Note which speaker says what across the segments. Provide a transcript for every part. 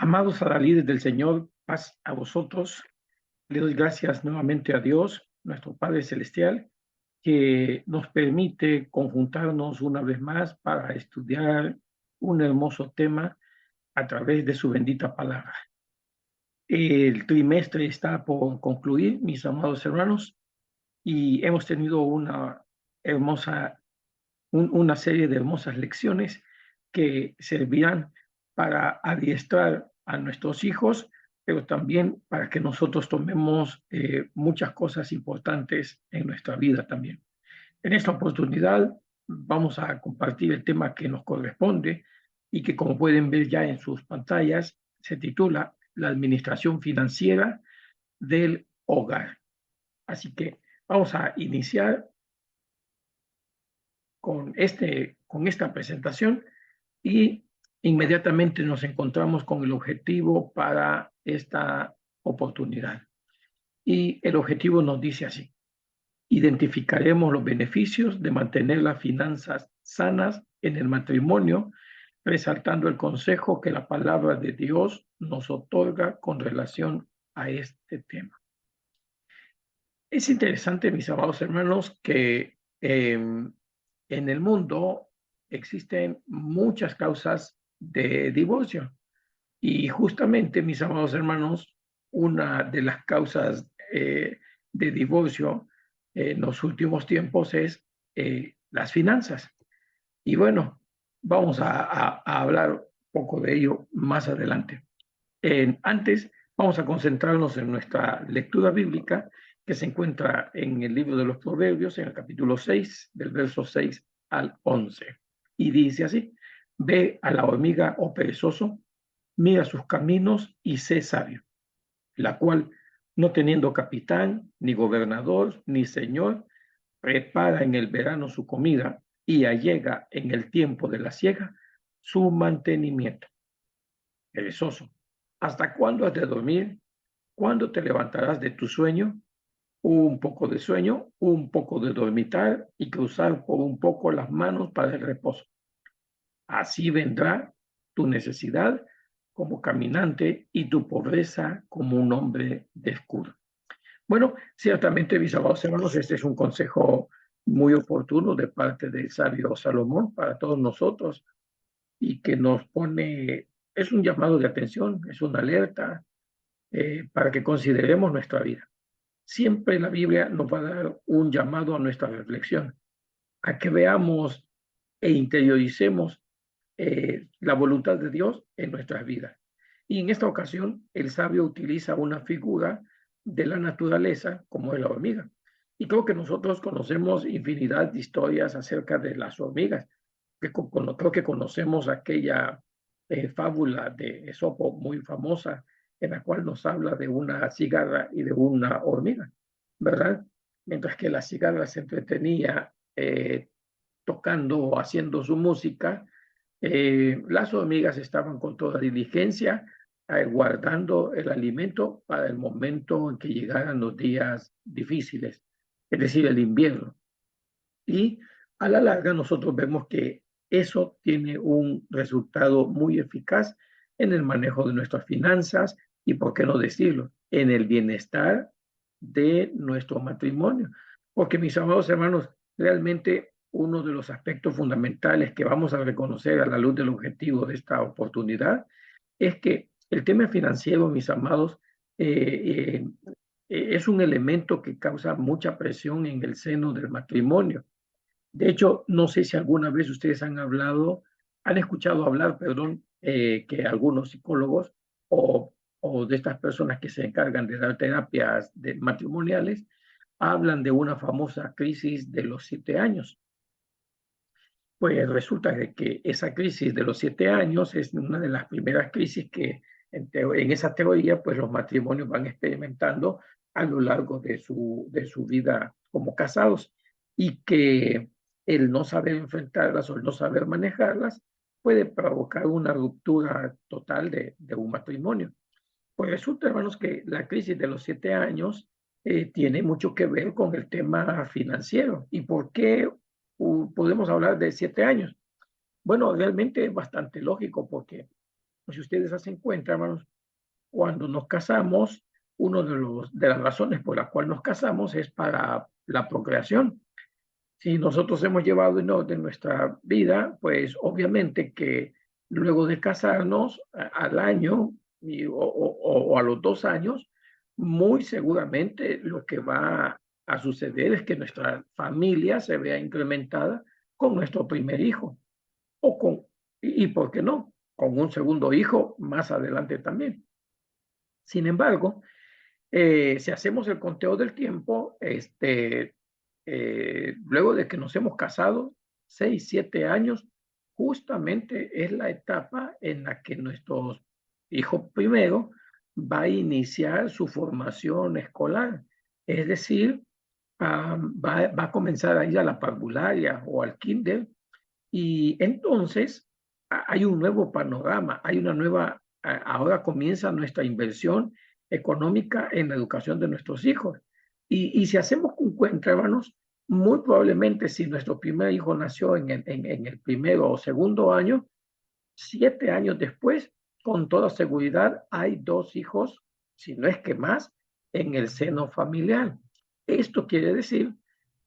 Speaker 1: Amados adalides del Señor, paz a vosotros. Le doy gracias nuevamente a Dios, nuestro Padre Celestial, que nos permite conjuntarnos una vez más para estudiar un hermoso tema a través de su bendita palabra. El trimestre está por concluir, mis amados hermanos, y hemos tenido hermosa, una serie de hermosas lecciones que servirán para adiestrar a nuestros hijos, pero también para que nosotros tomemos muchas cosas importantes en nuestra vida también. En esta oportunidad vamos a compartir el tema que nos corresponde y que, como pueden ver ya en sus pantallas, se titula La administración financiera del hogar. Así que vamos a iniciar con esta presentación y inmediatamente nos encontramos con el objetivo para esta oportunidad. Y el objetivo nos dice así: identificaremos los beneficios de mantener las finanzas sanas en el matrimonio, resaltando el consejo que la palabra de Dios nos otorga con relación a este tema. Es interesante, mis amados hermanos, que en el mundo existen muchas causas de divorcio. Y justamente, mis amados hermanos, una de las causas de divorcio en los últimos tiempos es las finanzas. Y bueno, vamos a hablar un poco de ello más adelante. Antes, vamos a concentrarnos en nuestra lectura bíblica que se encuentra en el libro de los Proverbios, en el capítulo 6, del verso 6 al 11. Y dice así: ve a la hormiga, oh perezoso, mira sus caminos y sé sabio, la cual, no teniendo capitán, ni gobernador, ni señor, prepara en el verano su comida y allega en el tiempo de la siega su mantenimiento. Perezoso, ¿hasta cuándo has de dormir? ¿Cuándo te levantarás de tu sueño? Un poco de sueño, un poco de dormitar y cruzar por un poco las manos para el reposo. Así vendrá tu necesidad como caminante y tu pobreza como un hombre de escudo. Bueno, ciertamente, mis amados hermanos, este es un consejo muy oportuno de parte del sabio Salomón para todos nosotros y que nos pone, es un llamado de atención, es una alerta para que consideremos nuestra vida. Siempre la Biblia nos va a dar un llamado a nuestra reflexión, a que veamos e interioricemos la voluntad de Dios en nuestras vidas. Y en esta ocasión, el sabio utiliza una figura de la naturaleza como es la hormiga. Y creo que nosotros conocemos infinidad de historias acerca de las hormigas. Creo que conocemos aquella fábula de Esopo muy famosa, en la cual nos habla de una cigarra y de una hormiga, ¿verdad? Mientras que la cigarra se entretenía tocando o haciendo su música, las hormigas estaban con toda diligencia guardando el alimento para el momento en que llegaran los días difíciles, es decir, el invierno. Y a la larga nosotros vemos que eso tiene un resultado muy eficaz en el manejo de nuestras finanzas y, por qué no decirlo, en el bienestar de nuestro matrimonio. Porque, mis amados hermanos, realmente uno de los aspectos fundamentales que vamos a reconocer a la luz del objetivo de esta oportunidad es que el tema financiero, mis amados, eh, es un elemento que causa mucha presión en el seno del matrimonio. De hecho, no sé si alguna vez ustedes han escuchado hablar, perdón, que algunos psicólogos o de estas personas que se encargan de dar terapias matrimoniales hablan de una famosa crisis de los 7 años. Pues resulta que esa crisis de los 7 años es una de las primeras crisis que en esa teoría pues los matrimonios van experimentando a lo largo de su vida como casados y que el no saber enfrentarlas o el no saber manejarlas puede provocar una ruptura total de un matrimonio. Pues resulta, hermanos, que la crisis de los 7 años tiene mucho que ver con el tema financiero. ¿Y por qué podemos hablar de 7 años? Bueno, realmente es bastante lógico porque Si ustedes hacen cuenta, hermanos, cuando nos casamos, una de las razones por las cuales nos casamos es para la procreación. Si nosotros hemos llevado en orden nuestra vida, pues obviamente que luego de casarnos al año o a los 2 años, muy seguramente lo que va a suceder es que nuestra familia se vea incrementada con nuestro primer hijo o con, y ¿por qué no? Con un segundo hijo más adelante también. Sin embargo, si hacemos el conteo del tiempo, luego de que nos hemos casado, 6, 7 años, justamente es la etapa en la que nuestro hijo primero va a iniciar su formación escolar. Es decir, va a comenzar a ir a la parvularia o al kinder y entonces hay un nuevo panorama, hay una nueva, ahora comienza nuestra inversión económica en la educación de nuestros hijos. Y si hacemos un cuenta, hermanos, muy probablemente si nuestro primer hijo nació en el primero o segundo año, 7 años después, con toda seguridad, hay 2 hijos, si no es que más, en el seno familiar. Esto quiere decir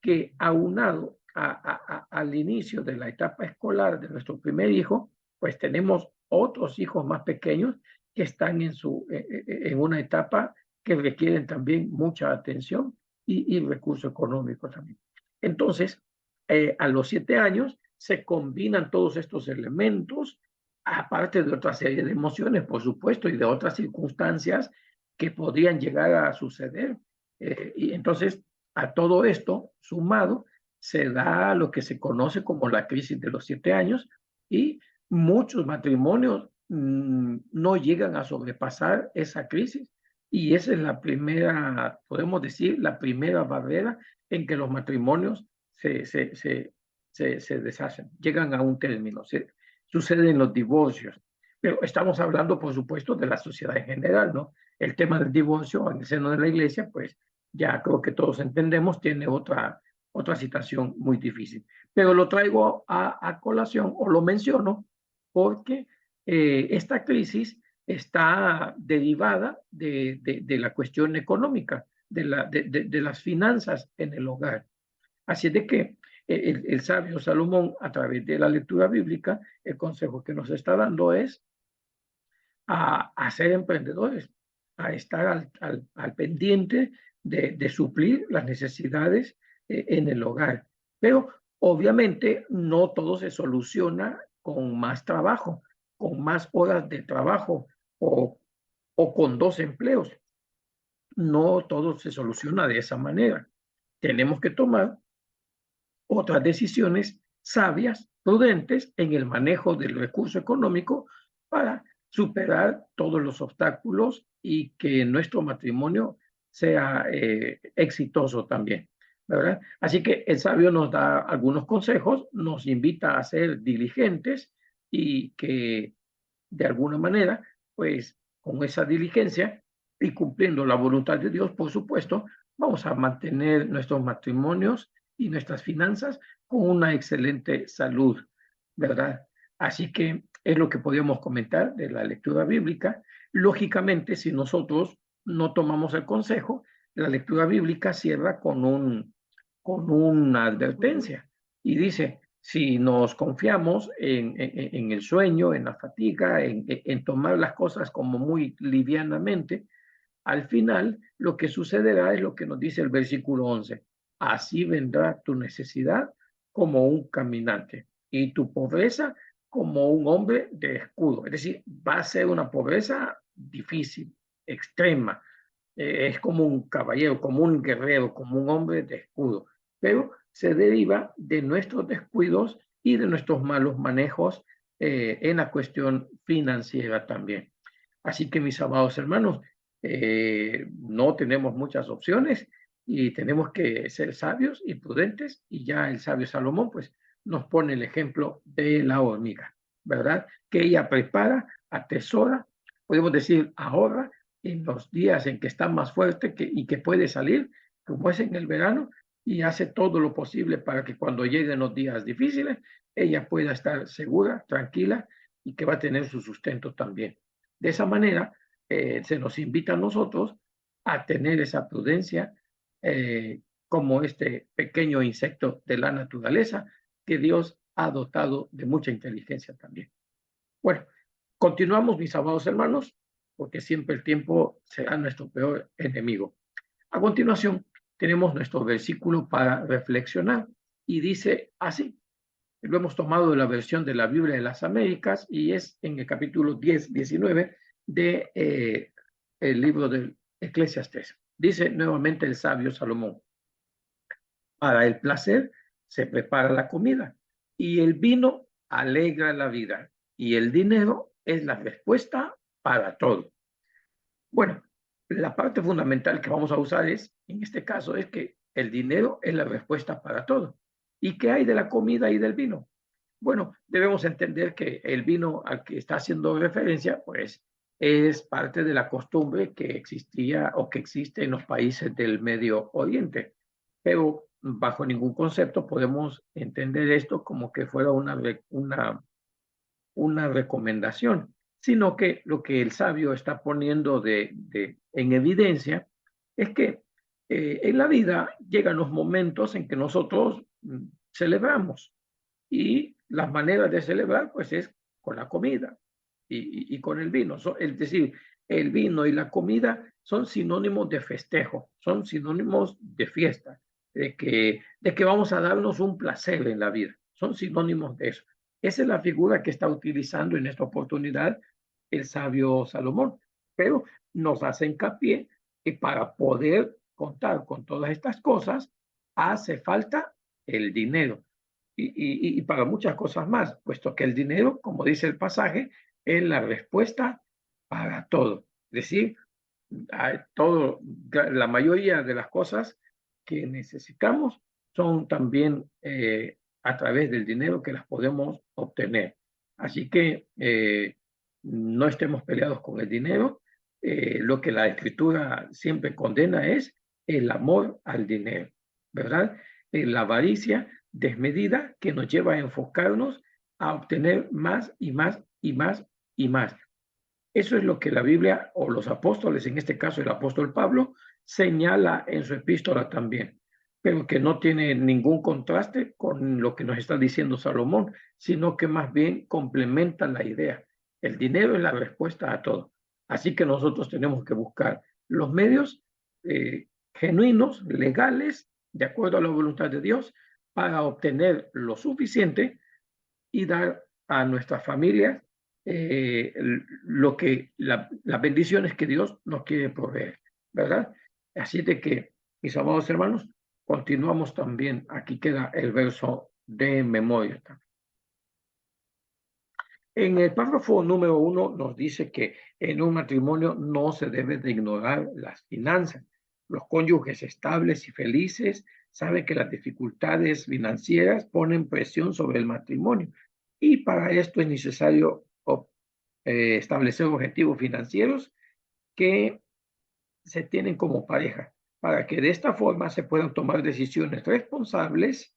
Speaker 1: que aunado al inicio de la etapa escolar de nuestro primer hijo, pues tenemos otros hijos más pequeños que están en una etapa que requieren también mucha atención y recurso económico también. Entonces, a los 7 años se combinan todos estos elementos, aparte de otra serie de emociones, por supuesto, y de otras circunstancias que podrían llegar a suceder. Y entonces, a todo esto, sumado, se da lo que se conoce como la crisis de los 7 años y muchos matrimonios no llegan a sobrepasar esa crisis y esa es la primera, podemos decir, la primera barrera en que los matrimonios se deshacen, llegan a un término, suceden los divorcios. Pero estamos hablando, por supuesto, de la sociedad en general, ¿no? El tema del divorcio en el seno de la iglesia, pues ya creo que todos entendemos, tiene otra situación muy difícil. Pero lo traigo a colación o lo menciono porque esta crisis está derivada de la cuestión económica, de las finanzas en el hogar. Así de que el sabio Salomón, a través de la lectura bíblica, el consejo que nos está dando es a ser emprendedores, a estar al pendiente de suplir las necesidades en el hogar. Pero obviamente no todo se soluciona con más trabajo, con más horas de trabajo o con 2 empleos. No todo se soluciona de esa manera. Tenemos que tomar otras decisiones sabias, prudentes en el manejo del recurso económico para superar todos los obstáculos y que nuestro matrimonio sea exitoso también, ¿verdad? Así que el sabio nos da algunos consejos, nos invita a ser diligentes y que de alguna manera, pues con esa diligencia y cumpliendo la voluntad de Dios, por supuesto, vamos a mantener nuestros matrimonios y nuestras finanzas con una excelente salud, ¿verdad? Así que es lo que podríamos comentar de la lectura bíblica. Lógicamente, si nosotros no tomamos el consejo, la lectura bíblica cierra con una advertencia y dice, si nos confiamos en el sueño, en la fatiga, en tomar las cosas como muy livianamente, al final lo que sucederá es lo que nos dice el versículo 11. Así vendrá tu necesidad como un caminante y tu pobreza como un hombre de escudo. Es decir, va a ser una pobreza difícil, extrema. Es como un caballero, como un guerrero, como un hombre de escudo. Pero se deriva de nuestros descuidos y de nuestros malos manejos en la cuestión financiera también. Así que mis amados hermanos, no tenemos muchas opciones y tenemos que ser sabios y prudentes y ya el sabio Salomón pues nos pone el ejemplo de la hormiga, ¿verdad? Que ella prepara, atesora, podemos decir ahorra en los días en que está más fuerte y que puede salir, como es en el verano, y hace todo lo posible para que cuando lleguen los días difíciles, ella pueda estar segura, tranquila y que va a tener su sustento también. De esa manera, se nos invita a nosotros a tener esa prudencia como este pequeño insecto de la naturaleza que Dios ha dotado de mucha inteligencia también. Bueno, continuamos, mis amados hermanos, porque siempre el tiempo será nuestro peor enemigo. A continuación, tenemos nuestro versículo para reflexionar y dice así. Lo hemos tomado de la versión de la Biblia de las Américas y es en el capítulo 10, 19 de el libro del Eclesiastés. Dice nuevamente el sabio Salomón: para el placer se prepara la comida y el vino alegra la vida y el dinero es la respuesta para todo. Bueno, la parte fundamental que vamos a usar es, en este caso, es que el dinero es la respuesta para todo. ¿Y qué hay de la comida y del vino? Bueno, debemos entender que el vino al que está haciendo referencia, pues, es parte de la costumbre que existía o que existe en los países del Medio Oriente. Pero bajo ningún concepto podemos entender esto como que fuera una recomendación, sino que lo que el sabio está poniendo en evidencia es que en la vida llegan los momentos en que nosotros celebramos y las maneras de celebrar pues es con la comida y con el vino. Es decir, el vino y la comida son sinónimos de festejo, son sinónimos de fiesta, de que vamos a darnos un placer en la vida, son sinónimos de eso. Esa es la figura que está utilizando en esta oportunidad el sabio Salomón, pero nos hace hincapié que para poder contar con todas estas cosas hace falta el dinero y para muchas cosas más, puesto que el dinero, como dice el pasaje, es la respuesta para todo. Es decir, la mayoría de las cosas que necesitamos son también a través del dinero que las podemos obtener. Así que no estemos peleados con el dinero. Lo que la escritura siempre condena es el amor al dinero, ¿verdad? La avaricia desmedida que nos lleva a enfocarnos a obtener más y más y más y más. Eso es lo que la Biblia o los apóstoles, en este caso el apóstol Pablo, señala en su epístola también, pero que no tiene ningún contraste con lo que nos está diciendo Salomón, sino que más bien complementa la idea. El dinero es la respuesta a todo. Así que nosotros tenemos que buscar los medios genuinos, legales, de acuerdo a la voluntad de Dios, para obtener lo suficiente y dar a nuestras familias las bendiciones que Dios nos quiere proveer, ¿verdad? Así de que, mis amados hermanos, continuamos también. Aquí queda el verso de memoria. En el párrafo número 1 nos dice que en un matrimonio no se debe de ignorar las finanzas. Los cónyuges estables y felices saben que las dificultades financieras ponen presión sobre el matrimonio y para esto es necesario establecer objetivos financieros que se tienen como pareja para que de esta forma se puedan tomar decisiones responsables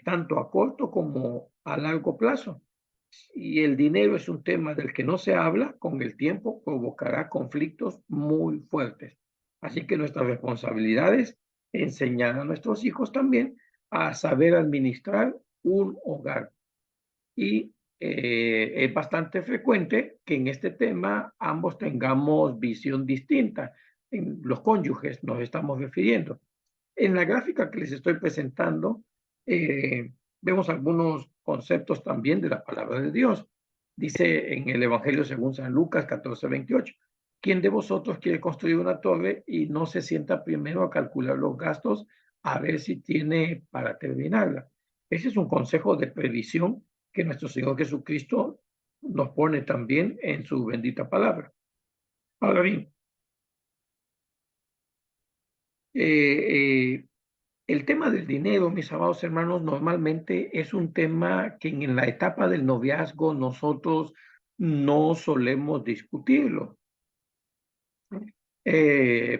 Speaker 1: tanto a corto como a largo plazo. Y el dinero es un tema del que no se habla, con el tiempo provocará conflictos muy fuertes. Así que nuestra responsabilidad es enseñar a nuestros hijos también a saber administrar un hogar. Y es bastante frecuente que en este tema ambos tengamos visión distinta. En los cónyuges nos estamos refiriendo. En la gráfica que les estoy presentando, vemos algunos conceptos también de la palabra de Dios. Dice en el Evangelio según San Lucas 14:28, ¿quién de vosotros quiere construir una torre y no se sienta primero a calcular los gastos a ver si tiene para terminarla? Ese es un consejo de previsión que nuestro Señor Jesucristo nos pone también en su bendita palabra. Ahora bien, el tema del dinero, mis amados hermanos, normalmente es un tema que en la etapa del noviazgo nosotros no solemos discutirlo,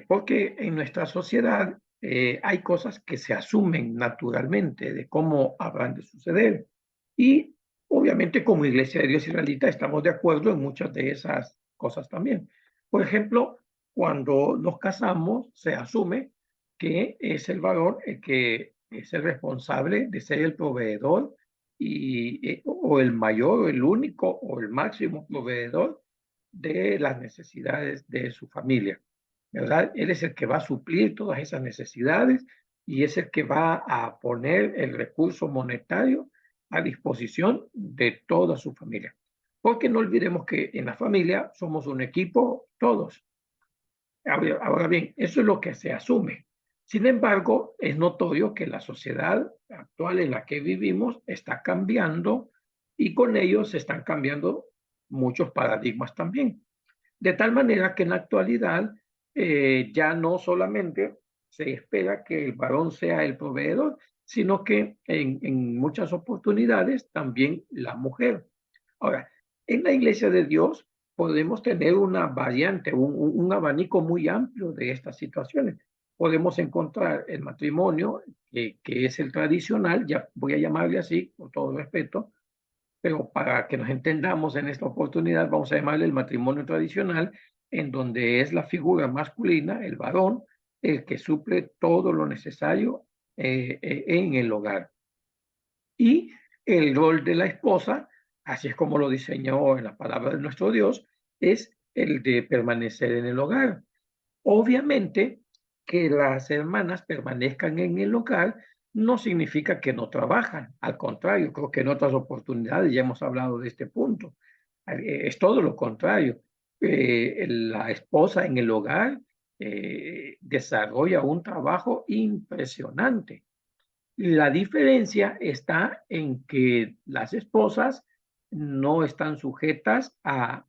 Speaker 1: porque en nuestra sociedad hay cosas que se asumen naturalmente de cómo habrán de suceder y Obviamente, como Iglesia de Dios Israelita, estamos de acuerdo en muchas de esas cosas también. Por ejemplo, cuando nos casamos, se asume que es el varón el que es el responsable de ser el proveedor o el mayor, o el único, o el máximo proveedor de las necesidades de su familia, ¿verdad? Él es el que va a suplir todas esas necesidades y es el que va a poner el recurso monetario a disposición de toda su familia. Porque no olvidemos que en la familia somos un equipo todos. Ahora bien, eso es lo que se asume. Sin embargo, es notorio que la sociedad actual en la que vivimos está cambiando y con ello se están cambiando muchos paradigmas también. De tal manera que en la actualidad ya no solamente se espera que el varón sea el proveedor, sino que en muchas oportunidades también la mujer. Ahora, en la Iglesia de Dios podemos tener una variante, un abanico muy amplio de estas situaciones. Podemos encontrar el matrimonio, que es el tradicional, ya voy a llamarle así, con todo respeto, pero para que nos entendamos en esta oportunidad, vamos a llamarle el matrimonio tradicional, en donde es la figura masculina, el varón, el que suple todo lo necesario en el hogar. Y el rol de la esposa, así es como lo diseñó en la palabra de nuestro Dios, es el de permanecer en el hogar. Obviamente, que las hermanas permanezcan en el hogar no significa que no trabajan. Al contrario, creo que en otras oportunidades ya hemos hablado de este punto. Es todo lo contrario. La esposa en el hogar desarrolla un trabajo impresionante. La diferencia está en que las esposas no están sujetas a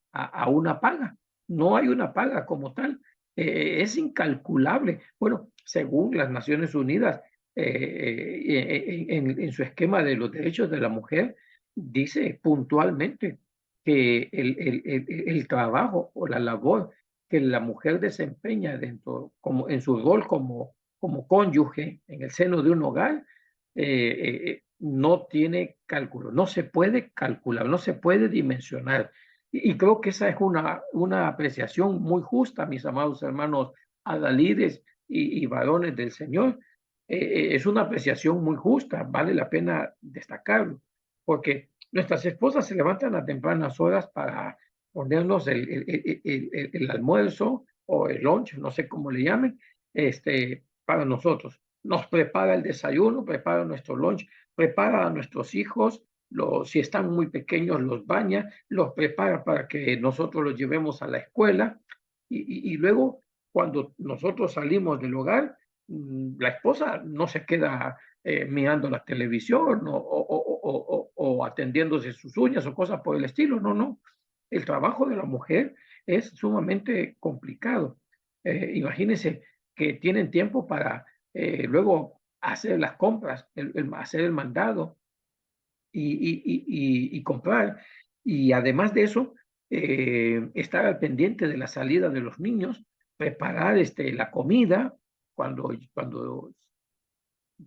Speaker 1: una paga. No hay una paga como tal. Es incalculable. Bueno, según las Naciones Unidas, en su esquema de los derechos de la mujer, dice puntualmente que el trabajo o la labor que la mujer desempeña dentro, como en su rol como cónyuge en el seno de un hogar, no tiene cálculo, no se puede calcular, no se puede dimensionar. Y creo que esa es una apreciación muy justa, mis amados hermanos adalides y varones del Señor. Es una apreciación muy justa, vale la pena destacarlo, porque nuestras esposas se levantan a tempranas horas para ponernos el almuerzo o el lunch, no sé cómo le llamen, para nosotros. Nos prepara el desayuno, prepara nuestro lunch, prepara a nuestros hijos, si están muy pequeños los baña, los prepara para que nosotros los llevemos a la escuela y luego cuando nosotros salimos del hogar, la esposa no se queda mirando la televisión o atendiéndose sus uñas o cosas por el estilo, no, no. El trabajo de la mujer es sumamente complicado. Imagínense que tienen tiempo para luego hacer las compras, hacer el mandado y comprar. Y además de eso, estar al pendiente de la salida de los niños, preparar la comida cuando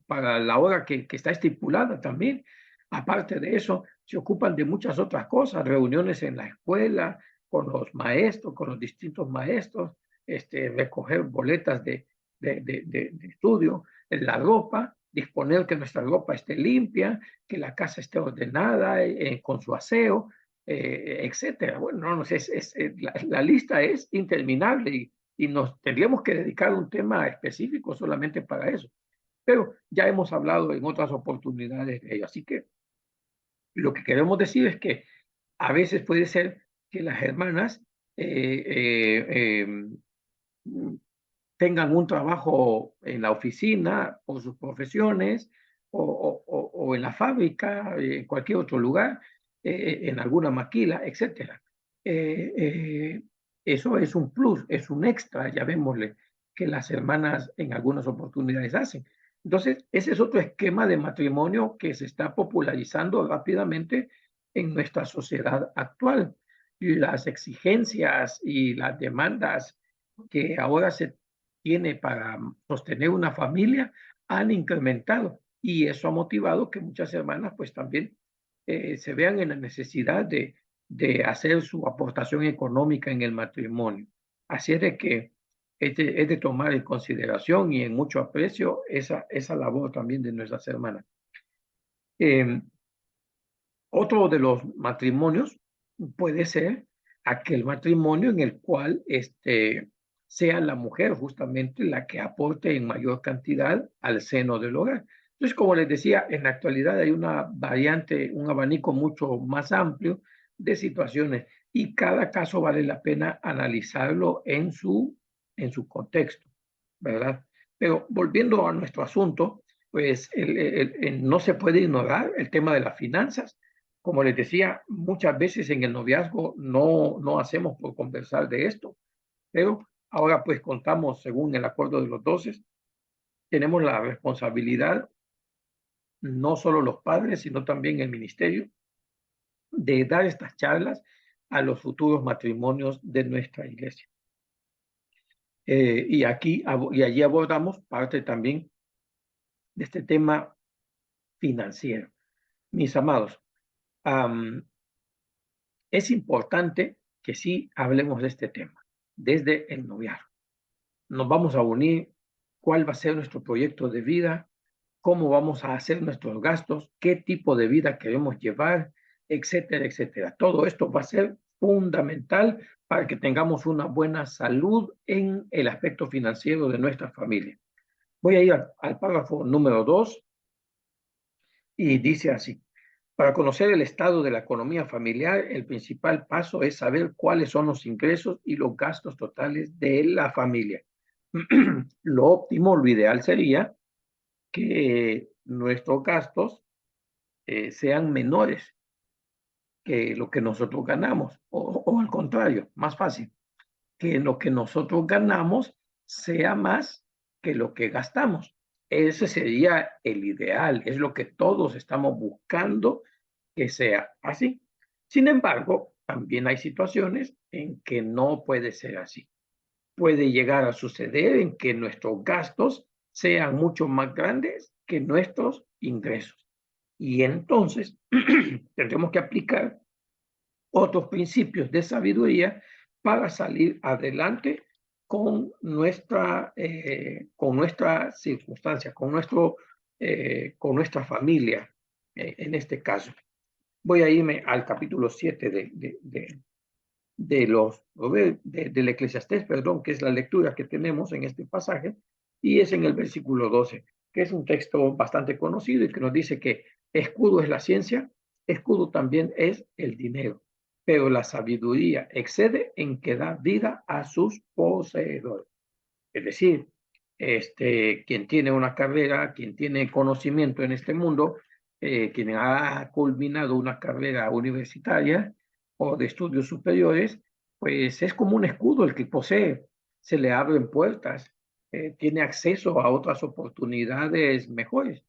Speaker 1: para la hora que está estipulada también. Aparte de eso, se ocupan de muchas otras cosas, reuniones en la escuela, con los maestros, con los distintos maestros, recoger boletas de estudio, la ropa, disponer que nuestra ropa esté limpia, que la casa esté ordenada, con su aseo, etcétera. Bueno, no sé, la lista es interminable y nos tendríamos que dedicar un tema específico solamente para eso. Pero ya hemos hablado en otras oportunidades de ello. Así que lo que queremos decir es que a veces puede ser que las hermanas eh, eh, eh, tengan un trabajo en la oficina por sus profesiones o en la fábrica, en cualquier otro lugar, en alguna maquila, etcétera. Eh, eh, Eso es un plus, es un extra, llamémosle, que las hermanas en algunas oportunidades hacen. Entonces, ese es otro esquema de matrimonio que se está popularizando rápidamente en nuestra sociedad actual. Las exigencias y las demandas que ahora se tiene para sostener una familia han incrementado y eso ha motivado que muchas hermanas pues también se vean en la necesidad de hacer su aportación económica en el matrimonio. Así es de que es de tomar en consideración y en mucho aprecio esa labor también de nuestras hermanas. Otro de los matrimonios puede ser aquel matrimonio en el cual sea la mujer justamente la que aporte en mayor cantidad al seno del hogar. Entonces, como les decía, en la actualidad hay una variante, un abanico mucho más amplio de situaciones y cada caso vale la pena analizarlo en su contexto, ¿verdad? Pero volviendo a nuestro asunto, pues no se puede ignorar el tema de las finanzas. Como les decía, muchas veces en el noviazgo no hacemos por conversar de esto, pero ahora pues contamos, según el acuerdo de los 12, tenemos la responsabilidad, no solo los padres, sino también el ministerio, de dar estas charlas a los futuros matrimonios de nuestra iglesia. Y allí abordamos parte también de este tema financiero. Mis amados, es importante que sí hablemos de este tema desde el noviazgo. Nos vamos a unir, cuál va a ser nuestro proyecto de vida, cómo vamos a hacer nuestros gastos, qué tipo de vida queremos llevar, etcétera, etcétera. Todo esto va a ser fundamental para que tengamos una buena salud en el aspecto financiero de nuestra familia. Voy a ir al párrafo número 2 y dice así. Para conocer el estado de la economía familiar, el principal paso es saber cuáles son los ingresos y los gastos totales de la familia. Lo óptimo, lo ideal sería que nuestros gastos sean menores que lo que nosotros ganamos, o al contrario, más fácil, que lo que nosotros ganamos sea más que lo que gastamos. Ese sería el ideal, es lo que todos estamos buscando que sea así. Sin embargo, también hay situaciones en que no puede ser así. Puede llegar a suceder en que nuestros gastos sean mucho más grandes que nuestros ingresos. Y entonces tendremos que aplicar otros principios de sabiduría para salir adelante con nuestra circunstancia, con nuestra familia, en este caso. Voy a irme al capítulo 7 del Eclesiastés, perdón, que es la lectura que tenemos en este pasaje, y es en el versículo 12, que es un texto bastante conocido y que nos dice que escudo es la ciencia, escudo también es el dinero, pero la sabiduría excede en que da vida a sus poseedores. Es decir, quien tiene una carrera, quien tiene conocimiento en este mundo, quien ha culminado una carrera universitaria o de estudios superiores, pues es como un escudo el que posee. Se le abren puertas, tiene acceso a otras oportunidades mejores.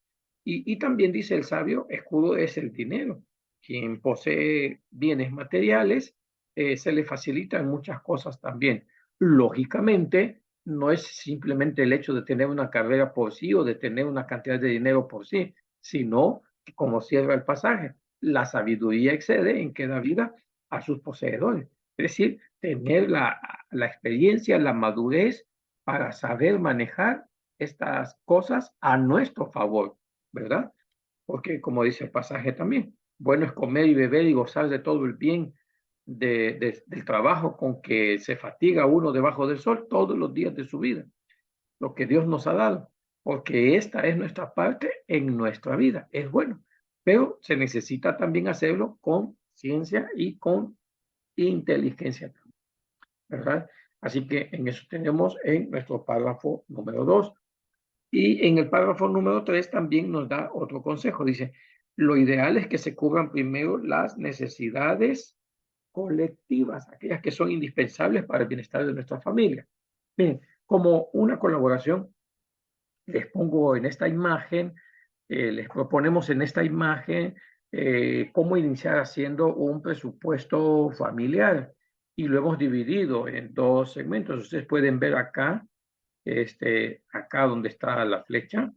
Speaker 1: Y también dice el sabio, escudo es el dinero. Quien posee bienes materiales, se le facilitan muchas cosas también. Lógicamente, no es simplemente el hecho de tener una carrera por sí o de tener una cantidad de dinero por sí, sino, como cierra el pasaje, la sabiduría excede en que da vida a sus poseedores. Es decir, tener la experiencia, la madurez para saber manejar estas cosas a nuestro favor, ¿verdad? Porque como dice el pasaje también, bueno es comer y beber y gozar de todo el bien del trabajo con que se fatiga uno debajo del sol todos los días de su vida, lo que Dios nos ha dado, porque esta es nuestra parte en nuestra vida, es bueno, pero se necesita también hacerlo con ciencia y con inteligencia, ¿verdad? Así que en eso tenemos en nuestro párrafo número 2. Y en el párrafo número 3 también nos da otro consejo. Dice, lo ideal es que se cubran primero las necesidades colectivas, aquellas que son indispensables para el bienestar de nuestra familia. Bien, como una colaboración, les pongo en esta imagen, les proponemos en esta imagen cómo iniciar haciendo un presupuesto familiar y lo hemos dividido en dos segmentos. Ustedes pueden ver acá, acá donde está la flecha,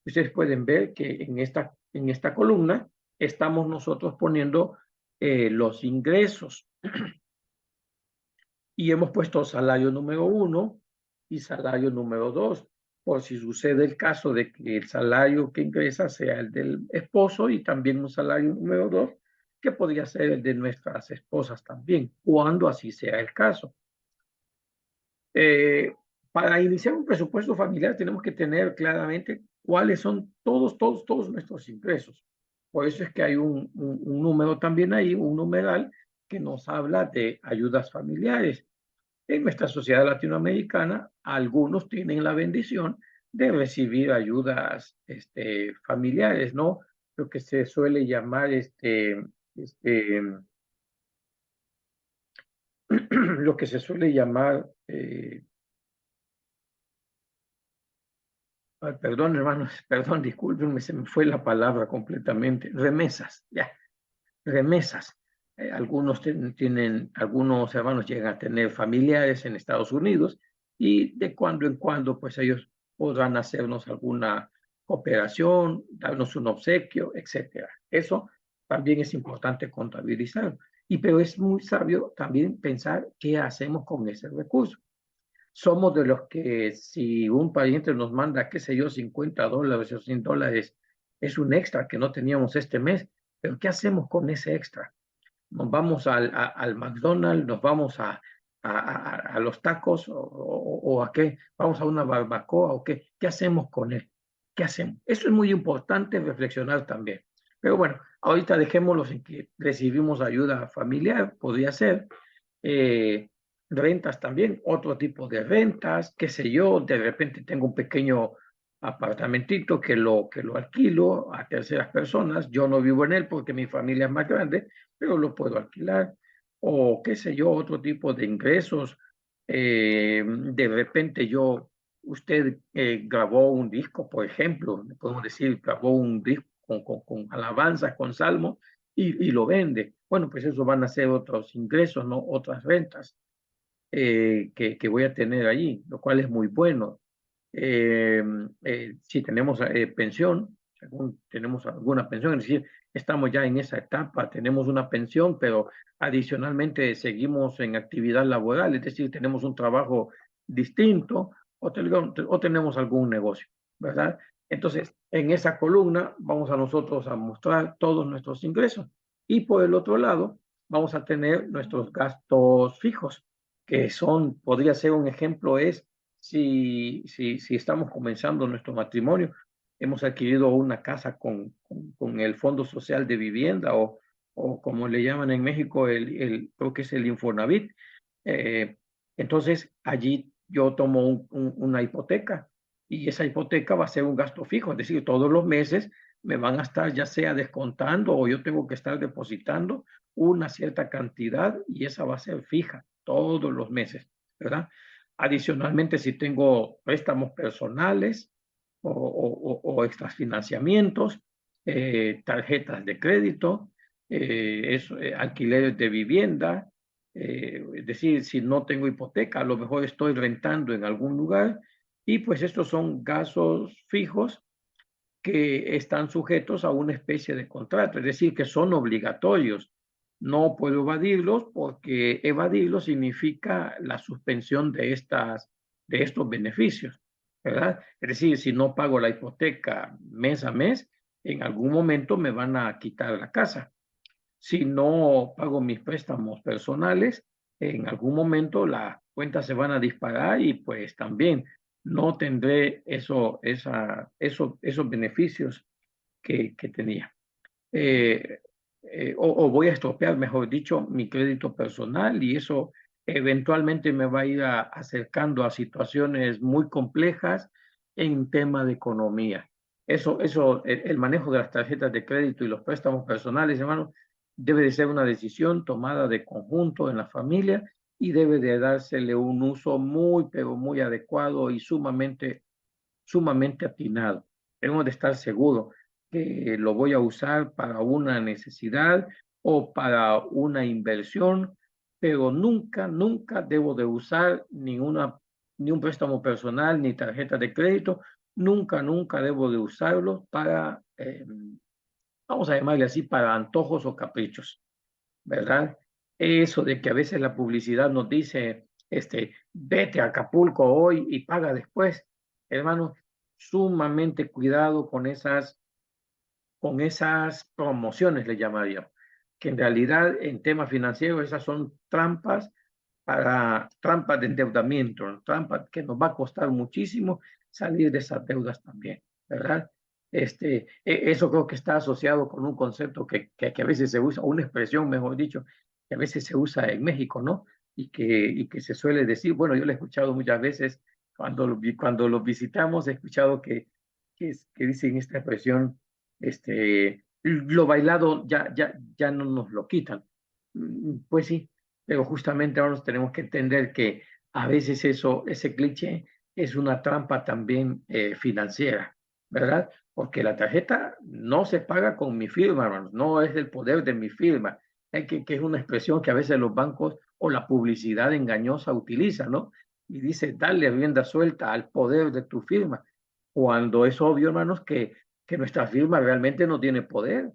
Speaker 1: ustedes pueden ver que en esta columna estamos nosotros poniendo los ingresos y hemos puesto salario número 1 y salario número 2, por si sucede el caso de que el salario que ingresa sea el del esposo y también un salario número 2, que podría ser el de nuestras esposas también, cuando así sea el caso. Eh, para iniciar un presupuesto familiar tenemos que tener claramente cuáles son todos nuestros ingresos. Por eso es que hay un número también ahí, un numeral que nos habla de ayudas familiares. En nuestra sociedad latinoamericana, algunos tienen la bendición de recibir ayudas familiares, ¿no? Lo que se suele llamar lo que se suele llamar ay, perdón, hermanos, perdón, discúlpenme, se me fue la palabra completamente. Remesas, ya, remesas. Algunos hermanos llegan a tener familiares en Estados Unidos y de cuando en cuando, pues ellos podrán hacernos alguna cooperación, darnos un obsequio, etcétera. Eso también es importante contabilizar. Pero es muy sabio también pensar qué hacemos con ese recurso. Somos de los que si un pariente nos manda, qué sé yo, $50 o $100, es un extra que no teníamos este mes, pero ¿qué hacemos con ese extra? Nos vamos al McDonald's, nos vamos a los tacos o a qué, vamos a una barbacoa o qué, ¿qué hacemos con él? ¿Qué hacemos? Eso es muy importante reflexionar también. Pero bueno, ahorita dejémoslo en que recibimos ayuda familiar, podría ser, eh, rentas también, otro tipo de rentas, qué sé yo, de repente tengo un pequeño apartamentito que lo alquilo a terceras personas, yo no vivo en él porque mi familia es más grande, pero lo puedo alquilar, o qué sé yo, otro tipo de ingresos, de repente usted grabó un disco, por ejemplo, podemos decir, grabó un disco con alabanzas, con salmos, y lo vende. Bueno, pues eso van a ser otros ingresos, ¿no? Otras rentas que voy a tener allí, lo cual es muy bueno. Si tenemos pensión, según tenemos alguna pensión, es decir, estamos ya en esa etapa, tenemos una pensión, pero adicionalmente seguimos en actividad laboral, es decir, tenemos un trabajo distinto o tenemos algún negocio, ¿verdad? Entonces, en esa columna vamos a nosotros a mostrar todos nuestros ingresos y por el otro lado vamos a tener nuestros gastos fijos, que podría ser un ejemplo es si estamos comenzando nuestro matrimonio, hemos adquirido una casa con el Fondo Social de Vivienda o como le llaman en México, creo que es el Infonavit. Eh, entonces, allí yo tomo una hipoteca y esa hipoteca va a ser un gasto fijo, es decir, todos los meses me van a estar ya sea descontando o yo tengo que estar depositando una cierta cantidad y esa va a ser fija todos los meses, ¿verdad? Adicionalmente, si tengo préstamos personales o extras financiamientos, tarjetas de crédito, alquileres de vivienda, es decir, si no tengo hipoteca, a lo mejor estoy rentando en algún lugar y pues estos son gastos fijos que están sujetos a una especie de contrato, es decir, que son obligatorios. No puedo evadirlos porque evadirlos significa la suspensión de estos beneficios, ¿verdad? Es decir, si no pago la hipoteca mes a mes, en algún momento me van a quitar la casa. Si no pago mis préstamos personales, en algún momento las cuentas se van a disparar y pues también no tendré esos beneficios que tenía. Eh, o voy a estropear, mejor dicho, mi crédito personal y eso eventualmente me va a ir acercando a situaciones muy complejas en tema de economía. El manejo de las tarjetas de crédito y los préstamos personales, hermano, debe de ser una decisión tomada de conjunto en la familia y debe de dársele un uso muy, pero muy adecuado y sumamente atinado. Debemos de estar seguros que lo voy a usar para una necesidad o para una inversión, pero nunca, nunca debo de usar ni un préstamo personal, ni tarjeta de crédito, nunca, nunca debo de usarlo vamos a llamarle así, para antojos o caprichos, ¿verdad? Eso de que a veces la publicidad nos dice, vete a Acapulco hoy y paga después, hermano, sumamente cuidado con esas promociones, le llamaría, que en realidad en temas financieros esas son trampas trampas de endeudamiento, ¿no? Trampas que nos va a costar muchísimo salir de esas deudas también, ¿verdad? Eso creo que está asociado con un concepto que a veces se usa, una expresión, mejor dicho, que a veces se usa en México, ¿no? Y que se suele decir, bueno, yo lo he escuchado muchas veces cuando lo visitamos, he escuchado que dicen esta expresión, lo bailado ya no nos lo quitan. Pues sí, pero justamente ahora nos tenemos que entender que a veces ese cliché es una trampa también financiera, ¿verdad? Porque la tarjeta no se paga con mi firma, hermanos, no es el poder de mi firma, que es una expresión que a veces los bancos o la publicidad engañosa utilizan, ¿no? Y dice, dale rienda suelta al poder de tu firma, cuando es obvio, hermanos, que nuestra firma realmente no tiene poder,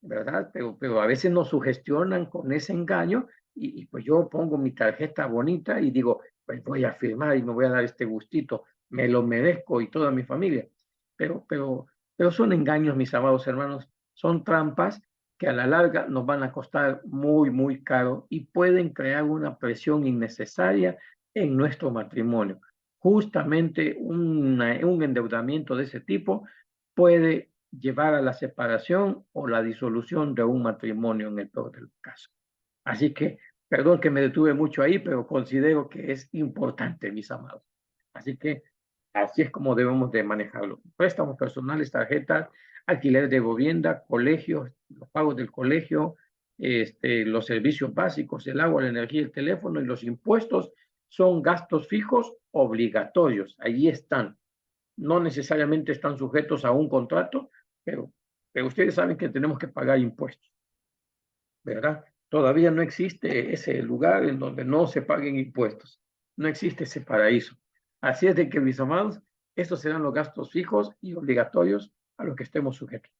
Speaker 1: ¿verdad? Pero a veces nos sugestionan con ese engaño y pues yo pongo mi tarjeta bonita y digo, pues voy a firmar y me voy a dar este gustito, me lo merezco y toda mi familia. Pero, pero, pero son engaños, mis amados hermanos, son trampas que a la larga nos van a costar muy, muy caro y pueden crear una presión innecesaria en nuestro matrimonio. Justamente un endeudamiento de ese tipo puede llevar a la separación o la disolución de un matrimonio en el peor de los casos. Así que, perdón que me detuve mucho ahí, pero considero que es importante, mis amados. Así que así es como debemos de manejarlo. Préstamos personales, tarjetas, alquiler de vivienda, colegios, los pagos del colegio, los servicios básicos, el agua, la energía, el teléfono y los impuestos son gastos fijos obligatorios. Allí están. No necesariamente están sujetos a un contrato, pero, pero ustedes saben que tenemos que pagar impuestos, ¿verdad? Todavía no existe ese lugar en donde no se paguen impuestos. No existe ese paraíso. Así es de que, mis amados, estos serán los gastos fijos y obligatorios a los que estemos sujetos.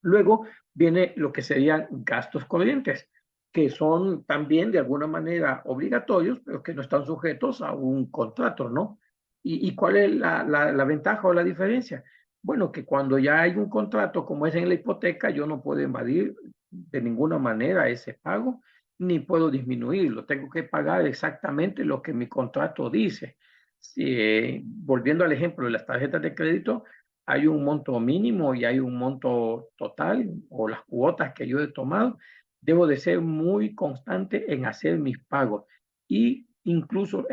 Speaker 1: Luego viene lo que serían gastos corrientes, que son también de alguna manera obligatorios, pero que no están sujetos a un contrato, ¿no? ¿Y cuál es la ventaja o la diferencia? Bueno, que cuando ya hay un contrato, como es en la hipoteca, yo no puedo invadir de ninguna manera ese pago, ni puedo disminuirlo. Tengo que pagar exactamente lo que mi contrato dice. Si, volviendo al ejemplo de las tarjetas de crédito, hay un monto mínimo y hay un monto total o las cuotas que yo he tomado. Debo de ser muy constante en hacer mis pagos y incluso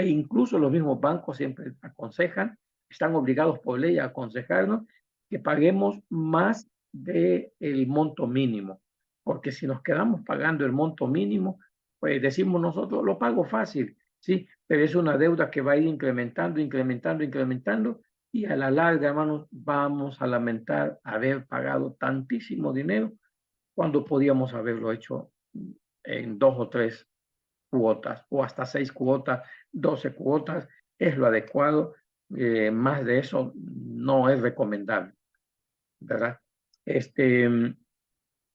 Speaker 1: los mismos bancos siempre aconsejan, están obligados por ley a aconsejarnos que paguemos más del monto mínimo, porque si nos quedamos pagando el monto mínimo, pues decimos nosotros, lo pago fácil, sí, pero es una deuda que va a ir incrementando, incrementando, incrementando y a la larga, hermanos, vamos a lamentar haber pagado tantísimo dinero cuando podíamos haberlo hecho en 2 o 3 cuotas o hasta 6 cuotas, 12 cuotas, es lo adecuado. Más de eso no es recomendable, ¿verdad? Este,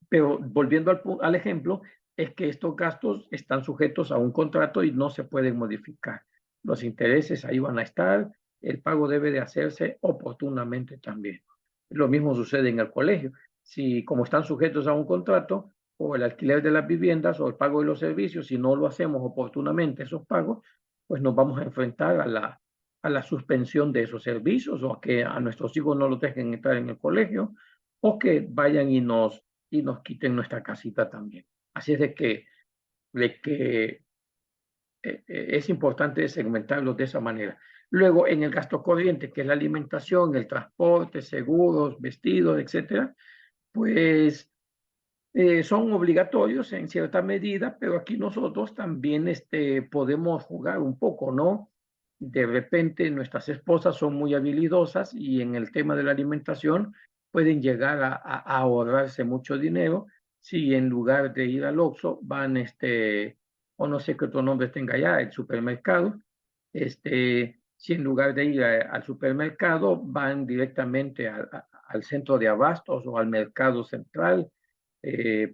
Speaker 1: pero volviendo al ejemplo, es que estos gastos están sujetos a un contrato y no se pueden modificar. Los intereses ahí van a estar, el pago debe de hacerse oportunamente también. Lo mismo sucede en el colegio. Si como están sujetos a un contrato, o el alquiler de las viviendas o el pago de los servicios, si no lo hacemos oportunamente esos pagos, pues nos vamos a enfrentar a la suspensión de esos servicios o a que a nuestros hijos no los dejen entrar en el colegio o que vayan y nos quiten nuestra casita también. Así es de que es importante segmentarlos de esa manera. Luego, en el gasto corriente, que es la alimentación, el transporte, seguros, vestidos, etcétera, pues son obligatorios en cierta medida, pero aquí nosotros también podemos jugar un poco, ¿no? De repente nuestras esposas son muy habilidosas y en el tema de la alimentación pueden llegar a ahorrarse mucho dinero si en lugar de ir al Oxxo van, o no sé qué otro nombre tenga ya, el supermercado, si en lugar de ir al supermercado van directamente al centro de abastos o al mercado central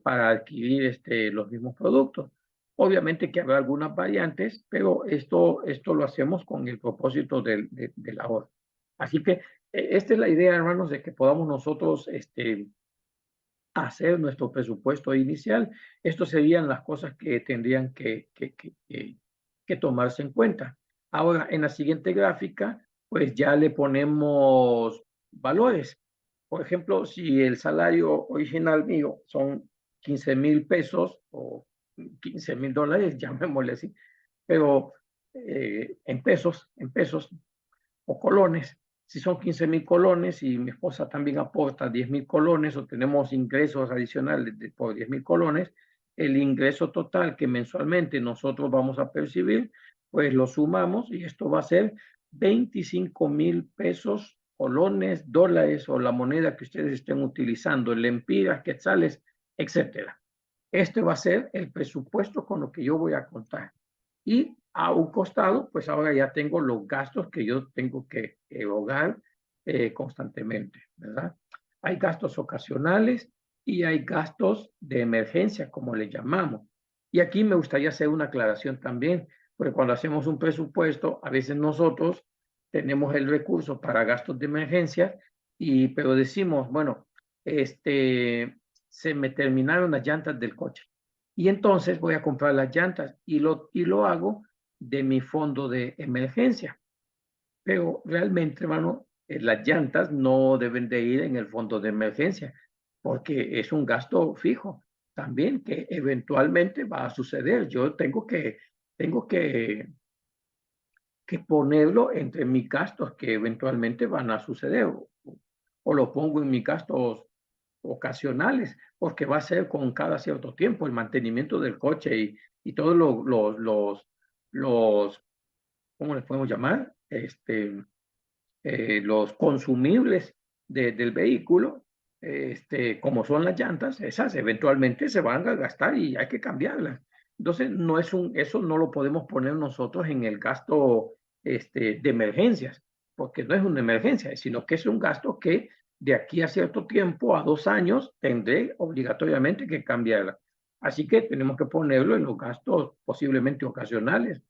Speaker 1: para adquirir los mismos productos. Obviamente que habrá algunas variantes, pero esto lo hacemos con el propósito del ahorro. Así que esta es la idea, hermanos, de que podamos nosotros hacer nuestro presupuesto inicial. Estas serían las cosas que tendrían que tomarse en cuenta. Ahora, en la siguiente gráfica, pues ya le ponemos valores. Por ejemplo, si el salario original mío son 15,000 pesos o 15,000 dólares, llamémosle así, pero en pesos o colones. Si son 15,000 colones y mi esposa también aporta 10,000 colones o tenemos ingresos adicionales por 10,000 colones, el ingreso total que mensualmente nosotros vamos a percibir, pues lo sumamos y esto va a ser 25,000 pesos, colones, dólares o la moneda que ustedes estén utilizando, lempiras, quetzales, etcétera. Este va a ser el presupuesto con lo que yo voy a contar. Y a un costado, pues ahora ya tengo los gastos que yo tengo que erogar constantemente, ¿verdad? Hay gastos ocasionales y hay gastos de emergencia, como le llamamos. Y aquí me gustaría hacer una aclaración también, porque cuando hacemos un presupuesto, a veces nosotros tenemos el recurso para gastos de emergencia, pero decimos, bueno, se me terminaron las llantas del coche. Y entonces voy a comprar las llantas y lo hago de mi fondo de emergencia. Pero realmente, hermano, las llantas no deben de ir en el fondo de emergencia porque es un gasto fijo también que eventualmente va a suceder. Yo tengo que ponerlo entre mis gastos que eventualmente van a suceder o lo pongo en mis gastos ocasionales, porque va a ser con cada cierto tiempo el mantenimiento del coche y todos los, ¿cómo les podemos llamar? Los consumibles del vehículo, como son las llantas, esas eventualmente se van a gastar y hay que cambiarlas. Entonces, eso no lo podemos poner nosotros en el gasto de emergencias, porque no es una emergencia, sino que es un gasto que de aquí a cierto tiempo, a 2 años, tendré obligatoriamente que cambiarla. Así que tenemos que ponerlo en los gastos posiblemente ocasionales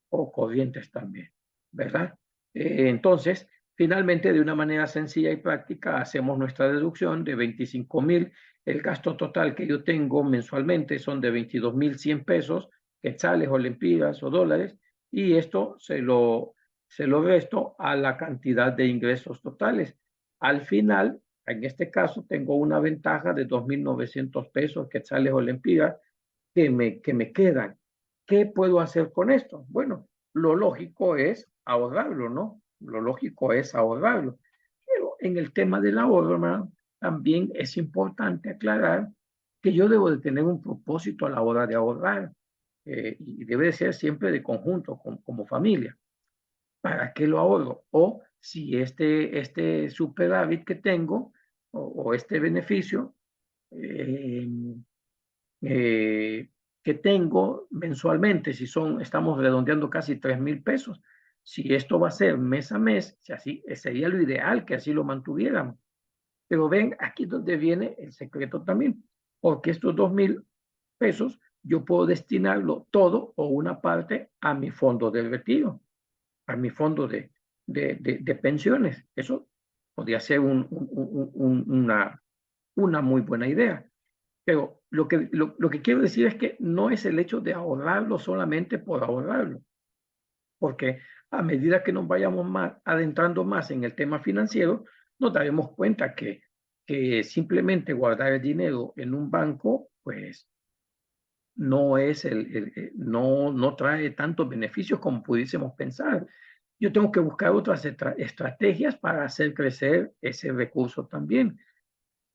Speaker 1: o corrientes también, ¿verdad? Entonces, finalmente, de una manera sencilla y práctica, hacemos nuestra deducción de 25,000. El gasto total que yo tengo mensualmente son de 22,100 pesos, quetzales o lempiras o dólares, y esto se lo resto a la cantidad de ingresos totales. Al final, en este caso, tengo una ventaja de 2,900 pesos, quetzales o lempiras, que me quedan. ¿Qué puedo hacer con esto? Bueno, lo lógico es ahorrarlo, ¿no? Lo lógico es ahorrarlo. Pero en el tema del ahorro, hermano, también es importante aclarar que yo debo de tener un propósito a la hora de ahorrar y debe de ser siempre de conjunto, como familia. ¿Para qué lo ahorro? O si este superávit que tengo o este beneficio eh, eh, que tengo mensualmente, estamos redondeando casi 3,000 pesos. Si esto va a ser mes a mes, si así, sería lo ideal que así lo mantuviéramos. Pero ven, aquí donde viene el secreto también, porque estos 2,000 pesos yo puedo destinarlo todo o una parte a mi fondo de retiro, a mi fondo de pensiones. Eso podría ser una muy buena idea. Pero lo que quiero decir es que no es el hecho de ahorrarlo solamente por ahorrarlo, porque a medida que nos vayamos adentrando más en el tema financiero, nos daremos cuenta que simplemente guardar el dinero en un banco, pues no trae tantos beneficios como pudiésemos pensar. Yo tengo que buscar otras estrategias para hacer crecer ese recurso también.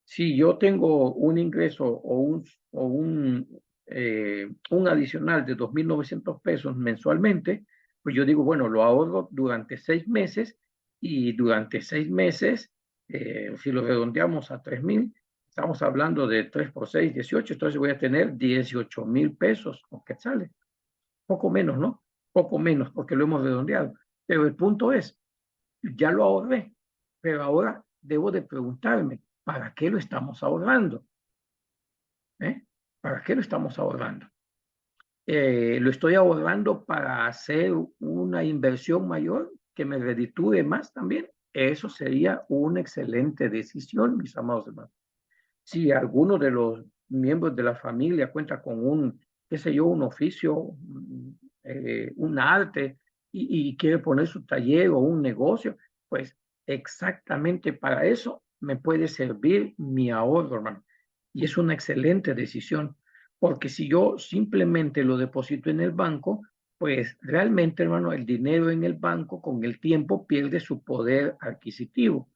Speaker 1: Si yo tengo un ingreso o un adicional de 2,900 pesos mensualmente, pues yo digo, bueno, lo ahorro durante 6 meses y durante 6 meses, si lo redondeamos a 3,000, estamos hablando de 3 por 6, 18, entonces voy a tener 18,000 pesos o quetzales. Poco menos, ¿no? Poco menos porque lo hemos redondeado. Pero el punto es, ya lo ahorré, pero ahora debo de preguntarme, ¿para qué lo estamos ahorrando? ¿Para qué lo estamos ahorrando? ¿Lo estoy ahorrando para hacer una inversión mayor que me reditúe más también? Eso sería una excelente decisión, mis amados hermanos. Si alguno de los miembros de la familia cuenta con un, qué sé yo, un oficio, un arte y quiere poner su taller o un negocio, pues exactamente para eso me puede servir mi ahorro, hermano. Y es una excelente decisión, porque si yo simplemente lo deposito en el banco, pues realmente, hermano, el dinero en el banco con el tiempo pierde su poder adquisitivo.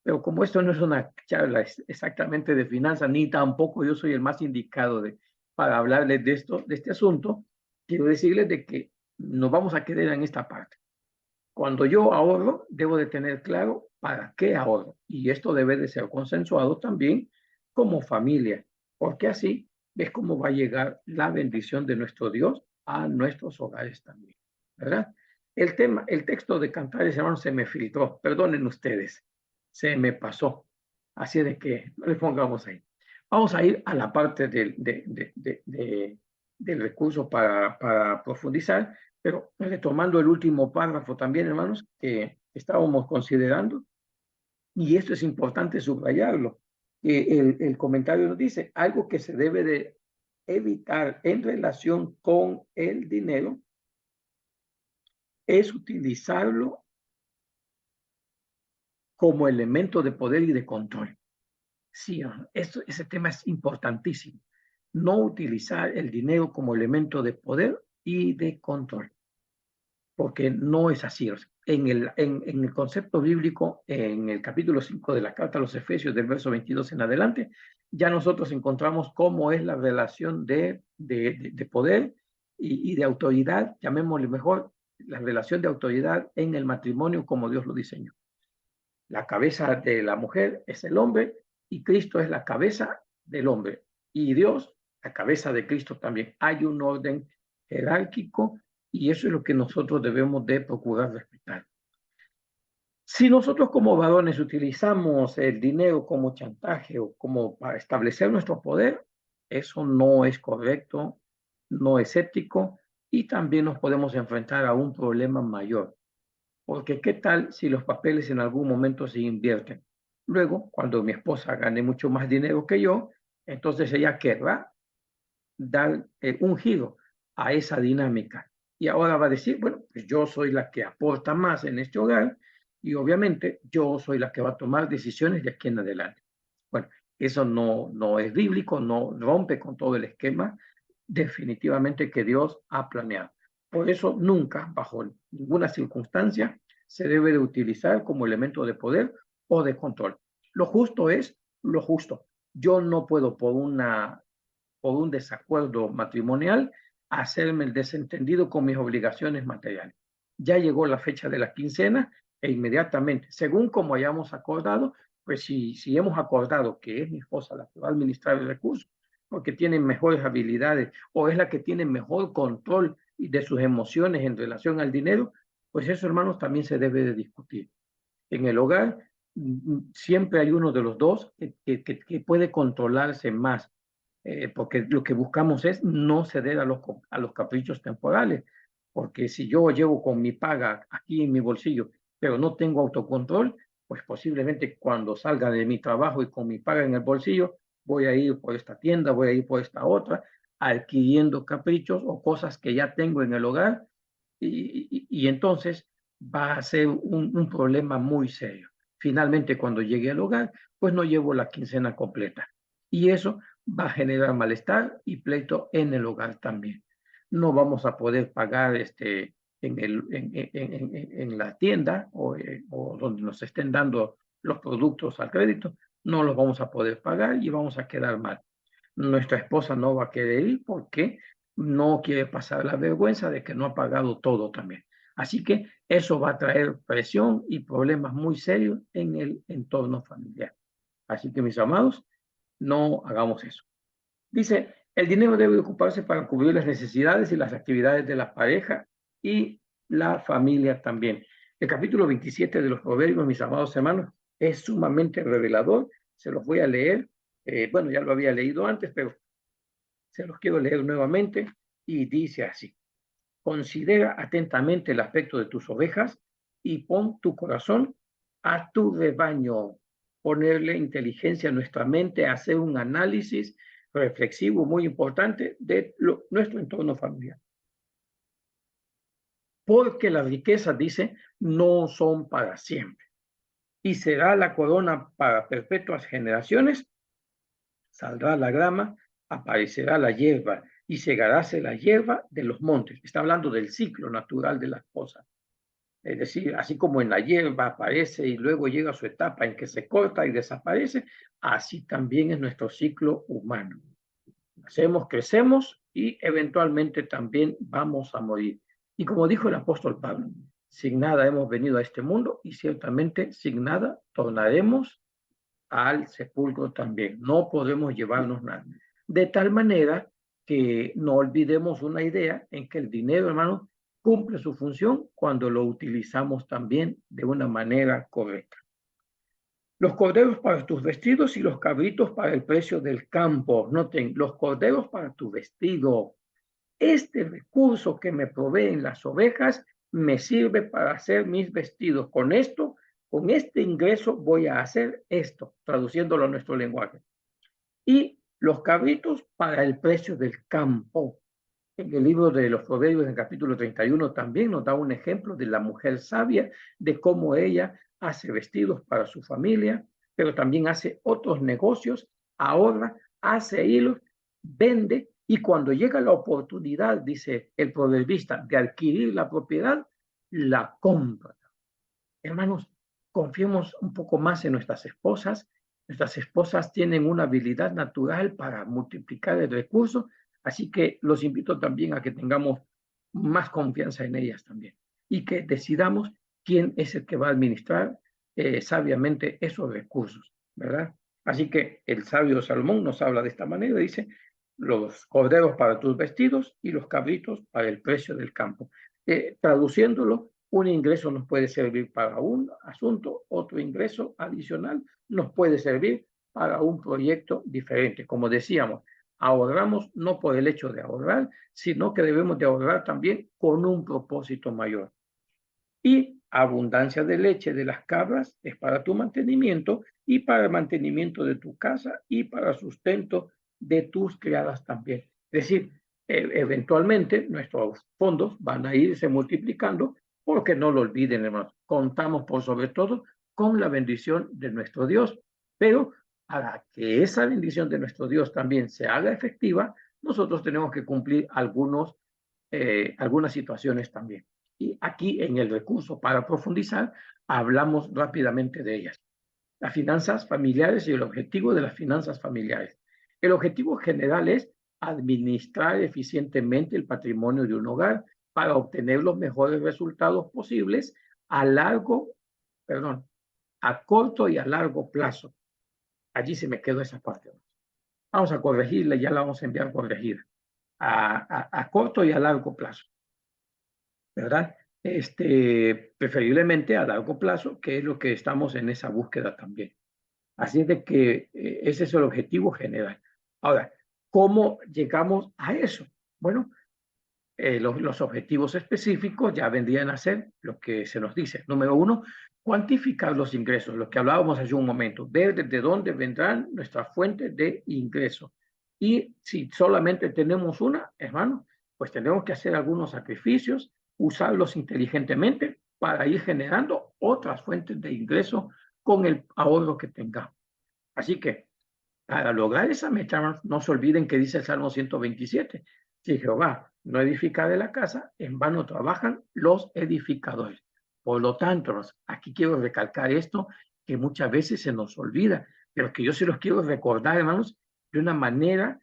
Speaker 1: Pero como esto no es una charla exactamente de finanzas, ni tampoco yo soy el más indicado para hablarles de esto, de este asunto, quiero decirles de que nos vamos a quedar en esta parte. Cuando yo ahorro, debo de tener claro para qué ahorro. Y esto debe de ser consensuado también como familia, porque así es como va a llegar la bendición de nuestro Dios a nuestros hogares también, ¿verdad? El texto de Cantares, hermanos, se me filtró. Perdonen ustedes, se me pasó. Así de que no le pongamos ahí. Vamos a ir a la parte del recurso para profundizar, pero retomando el último párrafo también, hermanos, que estábamos considerando, y esto es importante subrayarlo, que el comentario nos dice, algo que se debe de evitar en relación con el dinero es utilizarlo como elemento de poder y de control. Sí, ese tema es importantísimo. No utilizar el dinero como elemento de poder y de control, porque no es así. En el concepto bíblico, en el capítulo 5 de la carta a los Efesios, del verso 22 en adelante, ya nosotros encontramos cómo es la relación de poder y de autoridad, llamémosle mejor, la relación de autoridad en el matrimonio como Dios lo diseñó. La cabeza de la mujer es el hombre y Cristo es la cabeza del hombre. Y Dios, la cabeza de Cristo también. Hay un orden jerárquico y eso es lo que nosotros debemos de procurar respetar. Si nosotros como varones utilizamos el dinero como chantaje o como para establecer nuestro poder, eso no es correcto, no es ético y también nos podemos enfrentar a un problema mayor. Porque ¿qué tal si los papeles en algún momento se invierten? Luego, cuando mi esposa gane mucho más dinero que yo, entonces ella querrá dar un giro a esa dinámica. Y ahora va a decir, bueno, pues yo soy la que aporta más en este hogar y obviamente yo soy la que va a tomar decisiones de aquí en adelante. Bueno, eso no es bíblico, no rompe con todo el esquema definitivamente que Dios ha planeado. Por eso nunca, bajo ninguna circunstancia, se debe de utilizar como elemento de poder o de control. Lo justo es lo justo. Yo no puedo por un desacuerdo matrimonial hacerme el desentendido con mis obligaciones materiales. Ya llegó la fecha de la quincena e inmediatamente, según como hayamos acordado, pues si hemos acordado que es mi esposa la que va a administrar el recurso, porque tiene mejores habilidades o es la que tiene mejor control de sus emociones en relación al dinero, pues eso, hermanos, también se debe de discutir. En el hogar siempre hay uno de los dos que puede controlarse más, porque lo que buscamos es no ceder a los caprichos temporales, porque si yo llevo con mi paga aquí en mi bolsillo, pero no tengo autocontrol, pues posiblemente cuando salga de mi trabajo y con mi paga en el bolsillo, voy a ir por esta tienda, voy a ir por esta otra, adquiriendo caprichos o cosas que ya tengo en el hogar, y entonces va a ser un problema muy serio. Finalmente, cuando llegue al hogar, pues no llevo la quincena completa. Y eso va a generar malestar y pleito en el hogar también. No vamos a poder pagar en la tienda o donde nos estén dando los productos al crédito, no los vamos a poder pagar y vamos a quedar mal. Nuestra esposa no va a querer ir porque no quiere pasar la vergüenza de que no ha pagado todo también. Así que eso va a traer presión y problemas muy serios en el entorno familiar. Así que, mis amados, no hagamos eso. Dice, el dinero debe ocuparse para cubrir las necesidades y las actividades de la pareja y la familia también. El capítulo 27 de los Proverbios, mis amados hermanos, Es sumamente revelador. Se los voy a leer. Bueno, ya lo había leído antes, pero se los quiero leer nuevamente y dice así. Considera atentamente el aspecto de tus ovejas y pon tu corazón a tu rebaño. Ponerle inteligencia a nuestra mente, hacer un análisis reflexivo muy importante de nuestro entorno familiar. Porque las riquezas, dice, no son para siempre. Y será la corona para perpetuas generaciones. Saldrá la grama, aparecerá la hierba y segaráse la hierba de los montes. Está hablando del ciclo natural de las cosas. Es decir, así como en la hierba aparece y luego llega a su etapa en que se corta y desaparece, así también es nuestro ciclo humano. Nacemos, crecemos y eventualmente también vamos a morir. Y como dijo el apóstol Pablo, sin nada hemos venido a este mundo y ciertamente sin nada tornaremos al sepulcro también. No podemos llevarnos nada. De tal manera que no olvidemos una idea en que el dinero, hermano, cumple su función cuando lo utilizamos también de una manera correcta. Los corderos para tus vestidos y los cabritos para el precio del campo. Noten, los corderos para tu vestido. Este recurso que me proveen las ovejas me sirve para hacer mis vestidos. Con esto, con este ingreso voy a hacer esto, traduciéndolo a nuestro lenguaje. Y los cabritos para el precio del campo. En el libro de los Proverbios, en el capítulo 31, también nos da un ejemplo de la mujer sabia, de cómo ella hace vestidos para su familia, pero también hace otros negocios, ahorra, hace hilos, vende, y cuando llega la oportunidad, dice el proverbista, de adquirir la propiedad, la compra. Hermanos, confiemos un poco más en nuestras esposas. Nuestras esposas tienen una habilidad natural para multiplicar el recurso, así que los invito también a que tengamos más confianza en ellas también y que decidamos quién es el que va a administrar sabiamente esos recursos, ¿verdad? Así que el sabio Salomón nos habla de esta manera, dice, los corderos para tus vestidos y los cabritos para el precio del campo. Traduciéndolo, un ingreso nos puede servir para un asunto, otro ingreso adicional nos puede servir para un proyecto diferente. Como decíamos, ahorramos no por el hecho de ahorrar, sino que debemos de ahorrar también con un propósito mayor. Y abundancia de leche de las cabras es para tu mantenimiento y para el mantenimiento de tu casa y para sustento de tus criadas también. Es decir, eventualmente nuestros fondos van a irse multiplicando porque no lo olviden, hermanos. Contamos por sobre todo con la bendición de nuestro Dios, pero para que esa bendición de nuestro Dios también se haga efectiva, nosotros tenemos que cumplir algunas situaciones también. Y aquí en el recurso para profundizar, hablamos rápidamente de ellas. Las finanzas familiares y el objetivo de las finanzas familiares. El objetivo general es administrar eficientemente el patrimonio de un hogar para obtener los mejores resultados posibles a a corto y a largo plazo. Allí se me quedó esa parte. Vamos a corregirla, ya la vamos a enviar corregida. A corto y a largo plazo, ¿verdad? Preferiblemente a largo plazo, que es lo que estamos en esa búsqueda también. Así de que ese es el objetivo general. Ahora, ¿cómo llegamos a eso? Bueno, los objetivos específicos ya vendrían a ser lo que se nos dice. Número uno, cuantificar los ingresos, lo que hablábamos hace un momento, ver desde dónde vendrán nuestras fuentes de ingreso. Y si solamente tenemos una, hermano, pues tenemos que hacer algunos sacrificios, usarlos inteligentemente para ir generando otras fuentes de ingreso con el ahorro que tengamos. Así que para lograr esa meta, no se olviden que dice el Salmo 127. Si Jehová no edifica la casa, en vano trabajan los edificadores. Por lo tanto, aquí quiero recalcar esto que muchas veces se nos olvida, pero que yo se los quiero recordar, hermanos, de una manera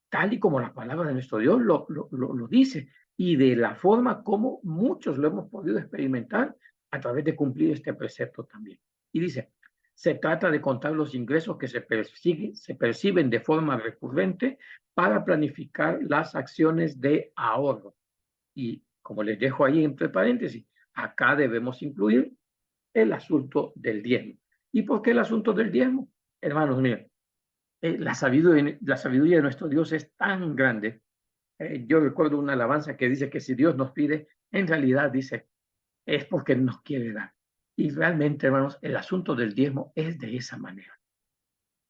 Speaker 1: tal y como la palabra de nuestro Dios lo dice y de la forma como muchos lo hemos podido experimentar a través de cumplir este precepto también. Y dice, se trata de contar los ingresos que se perciben de forma recurrente para planificar las acciones de ahorro. Y como les dejo ahí entre paréntesis, acá debemos incluir el asunto del diezmo. ¿Y por qué el asunto del diezmo? Hermanos míos, la sabiduría de nuestro Dios es tan grande. Yo recuerdo una alabanza que dice que si Dios nos pide, en realidad dice, es porque nos quiere dar. Y realmente, hermanos, el asunto del diezmo es de esa manera.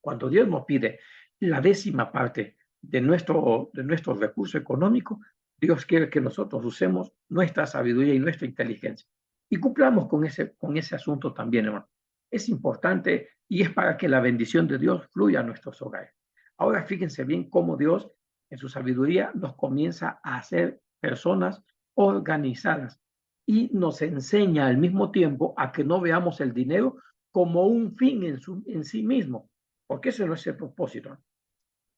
Speaker 1: Cuando Dios nos pide la 10ª parte de nuestro recurso económico, Dios quiere que nosotros usemos nuestra sabiduría y nuestra inteligencia. Y cumplamos con ese asunto también, hermano. Es importante y es para que la bendición de Dios fluya a nuestros hogares. Ahora fíjense bien cómo Dios, en su sabiduría, nos comienza a hacer personas organizadas y nos enseña al mismo tiempo a que no veamos el dinero como un fin en sí mismo, porque ese no es el propósito.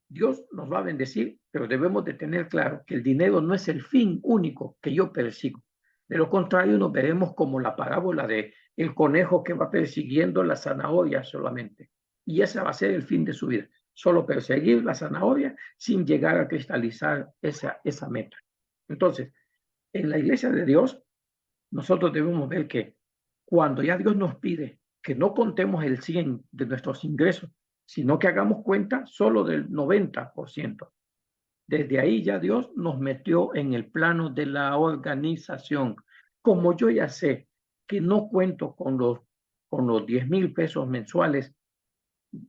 Speaker 1: Dios nos va a bendecir, pero debemos de tener claro que el dinero no es el fin único que yo persigo. De lo contrario, nos veremos como la parábola de el conejo que va persiguiendo la zanahoria solamente. Y ese va a ser el fin de su vida. Solo perseguir la zanahoria sin llegar a cristalizar esa meta. Entonces, en la iglesia de Dios, nosotros debemos ver que cuando ya Dios nos pide que no contemos el 100 de nuestros ingresos, sino que hagamos cuenta solo del 90%. Desde ahí ya Dios nos metió en el plano de la organización. Como yo ya sé que no cuento con los 10,000 pesos mensuales,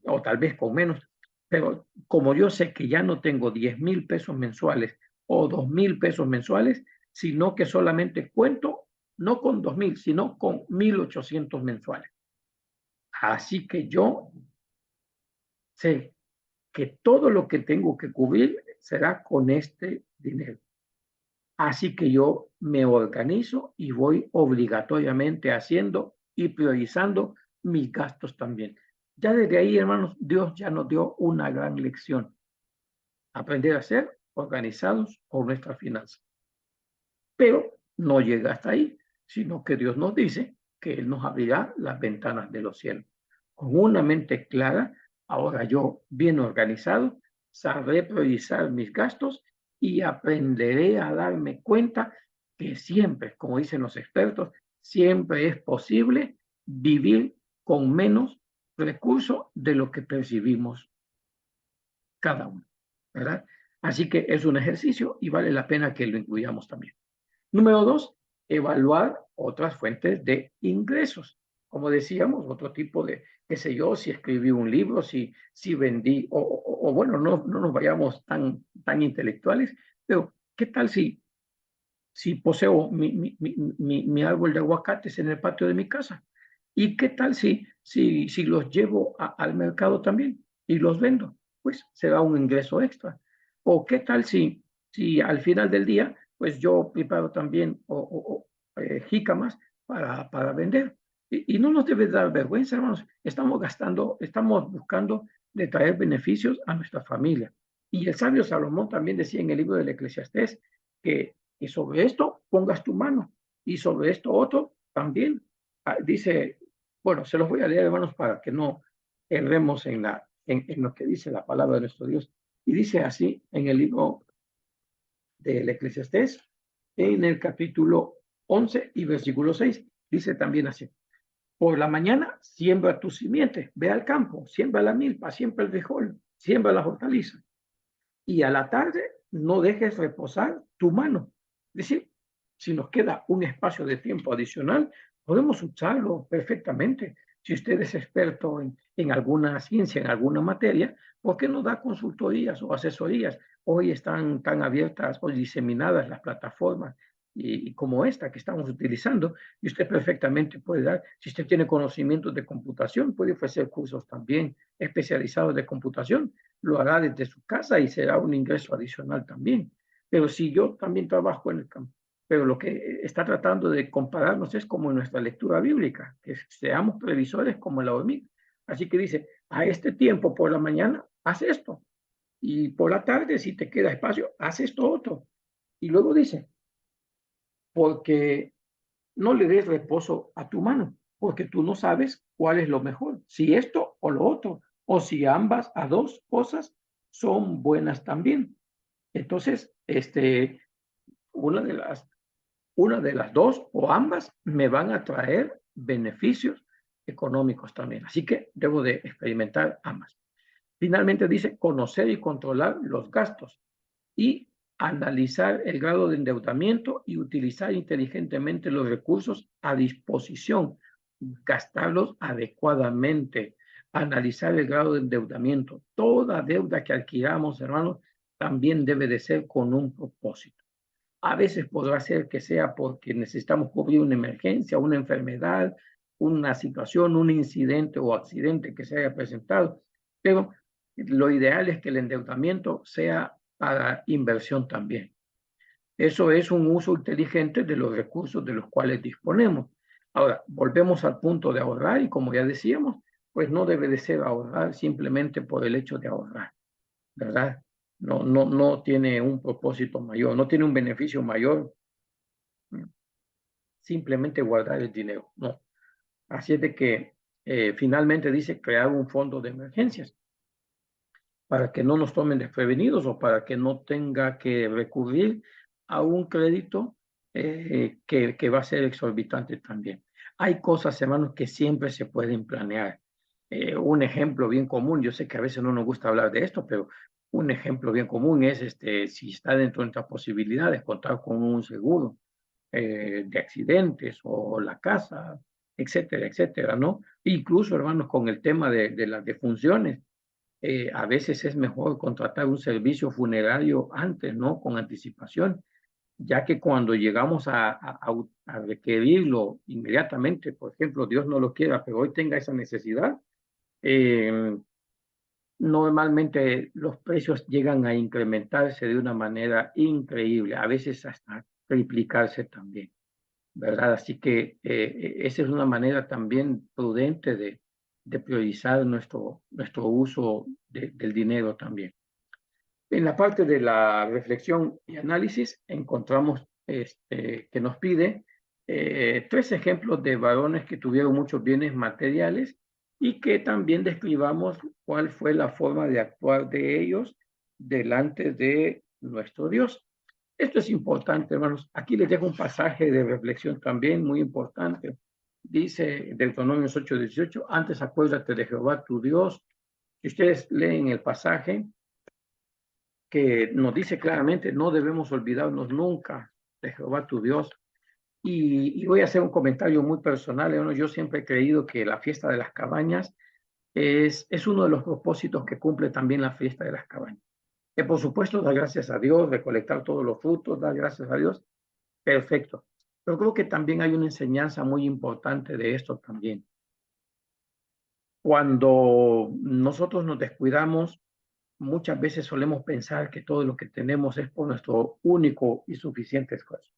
Speaker 1: o tal vez con menos, pero como yo sé que ya no tengo 10,000 pesos mensuales o 2,000 pesos mensuales, sino que solamente cuento no con 2,000, sino con 1,800 mensuales. Así que yo sé que todo lo que tengo que cubrir será con este dinero. Así que yo me organizo y voy obligatoriamente haciendo y priorizando mis gastos también. Ya desde ahí, hermanos, Dios ya nos dio una gran lección. Aprender a ser organizados con nuestras finanzas. Pero no llega hasta ahí, sino que Dios nos dice que Él nos abrirá las ventanas de los cielos. Con una mente clara, ahora yo, bien organizado, sabré priorizar mis gastos y aprenderé a darme cuenta que siempre, como dicen los expertos, siempre es posible vivir con menos recursos de lo que percibimos cada uno, ¿verdad? Así que es un ejercicio y vale la pena que lo incluyamos también. Número 2, evaluar otras fuentes de ingresos. Como decíamos, otro tipo de, qué sé yo, si escribí un libro, si vendí, o bueno, no nos vayamos tan intelectuales, pero ¿qué tal si poseo mi árbol de aguacates en el patio de mi casa? ¿Y qué tal si los llevo al mercado también y los vendo? Pues será un ingreso extra. ¿O qué tal si al final del día, pues yo preparo también jícamas para vender? Y no nos debe dar vergüenza, hermanos. Estamos buscando de traer beneficios a nuestra familia. Y el sabio Salomón también decía en el libro del Eclesiastés que sobre esto pongas tu mano y sobre esto otro también. Dice, bueno, se los voy a leer, hermanos, para que no erremos en lo que dice la palabra de nuestro Dios. Y dice así en el libro del Eclesiastés, en el capítulo 11 y versículo 6, dice también así: por la mañana siembra tu simiente, ve al campo, siembra la milpa, siembra el frijol, siembra la hortaliza, y a la tarde no dejes reposar tu mano. Es decir, si nos queda un espacio de tiempo adicional, podemos usarlo perfectamente. Si usted es experto en alguna ciencia, en alguna materia, ¿por qué no da consultorías o asesorías? Hoy están tan abiertas o diseminadas las plataformas y como esta que estamos utilizando, y usted perfectamente puede dar, si usted tiene conocimientos de computación, puede ofrecer cursos también especializados de computación, lo hará desde su casa y será un ingreso adicional también. Pero si yo también trabajo en el campo, pero lo que está tratando de compararnos es como en nuestra lectura bíblica, que seamos previsores como la hormiga. Así que dice, a este tiempo por la mañana, haz esto. Y por la tarde, si te queda espacio, haz esto otro. Y luego dice, porque no le des reposo a tu mano, porque tú no sabes cuál es lo mejor, si esto o lo otro, o si ambas a dos cosas son buenas también. Entonces, una de las, una de las dos o ambas me van a traer beneficios económicos también. Así que debo de experimentar ambas. Finalmente dice conocer y controlar los gastos y analizar el grado de endeudamiento y utilizar inteligentemente los recursos a disposición, gastarlos adecuadamente, analizar el grado de endeudamiento. Toda deuda que adquiramos, hermanos, también debe de ser con un propósito. A veces podrá ser que sea porque necesitamos cubrir una emergencia, una enfermedad, una situación, un incidente o accidente que se haya presentado, pero lo ideal es que el endeudamiento sea para inversión también. Eso es un uso inteligente de los recursos de los cuales disponemos. Ahora, volvemos al punto de ahorrar y como ya decíamos, pues no debe de ser ahorrar simplemente por el hecho de ahorrar, ¿verdad? No tiene un propósito mayor, no tiene un beneficio mayor simplemente guardar el dinero, no. Así es de que finalmente dice crear un fondo de emergencias para que no nos tomen desprevenidos o para que no tenga que recurrir a un crédito que va a ser exorbitante también. Hay cosas, hermanos, que siempre se pueden planear. Un ejemplo bien común, yo sé que a veces no nos gusta hablar de esto, pero un ejemplo bien común es si está dentro de nuestras posibilidades contar con un seguro de accidentes o la casa, etcétera, etcétera, ¿no? Incluso, hermanos, con el tema de las defunciones, a veces es mejor contratar un servicio funerario antes, ¿no? Con anticipación, ya que cuando llegamos a requerirlo inmediatamente, por ejemplo, Dios no lo quiera, pero hoy tenga esa necesidad, eh, normalmente los precios llegan a incrementarse de una manera increíble, a veces hasta triplicarse también, ¿verdad? Así que esa es una manera también prudente de priorizar nuestro uso del dinero también. En la parte de la reflexión y análisis encontramos que nos pide tres ejemplos de varones que tuvieron muchos bienes materiales y que también describamos cuál fue la forma de actuar de ellos delante de nuestro Dios. Esto es importante, hermanos. Aquí les dejo un pasaje de reflexión también muy importante. Dice Deuteronomio 8:18, antes acuérdate de Jehová tu Dios. Si ustedes leen el pasaje, que nos dice claramente, no debemos olvidarnos nunca de Jehová tu Dios. Y voy a hacer un comentario muy personal. Bueno, yo siempre he creído que la fiesta de las cabañas es uno de los propósitos que cumple también la fiesta de las cabañas. Que por supuesto da gracias a Dios, recolectar todos los frutos, da gracias a Dios, perfecto. Pero creo que también hay una enseñanza muy importante de esto también. Cuando nosotros nos descuidamos, muchas veces solemos pensar que todo lo que tenemos es por nuestro único y suficiente esfuerzo.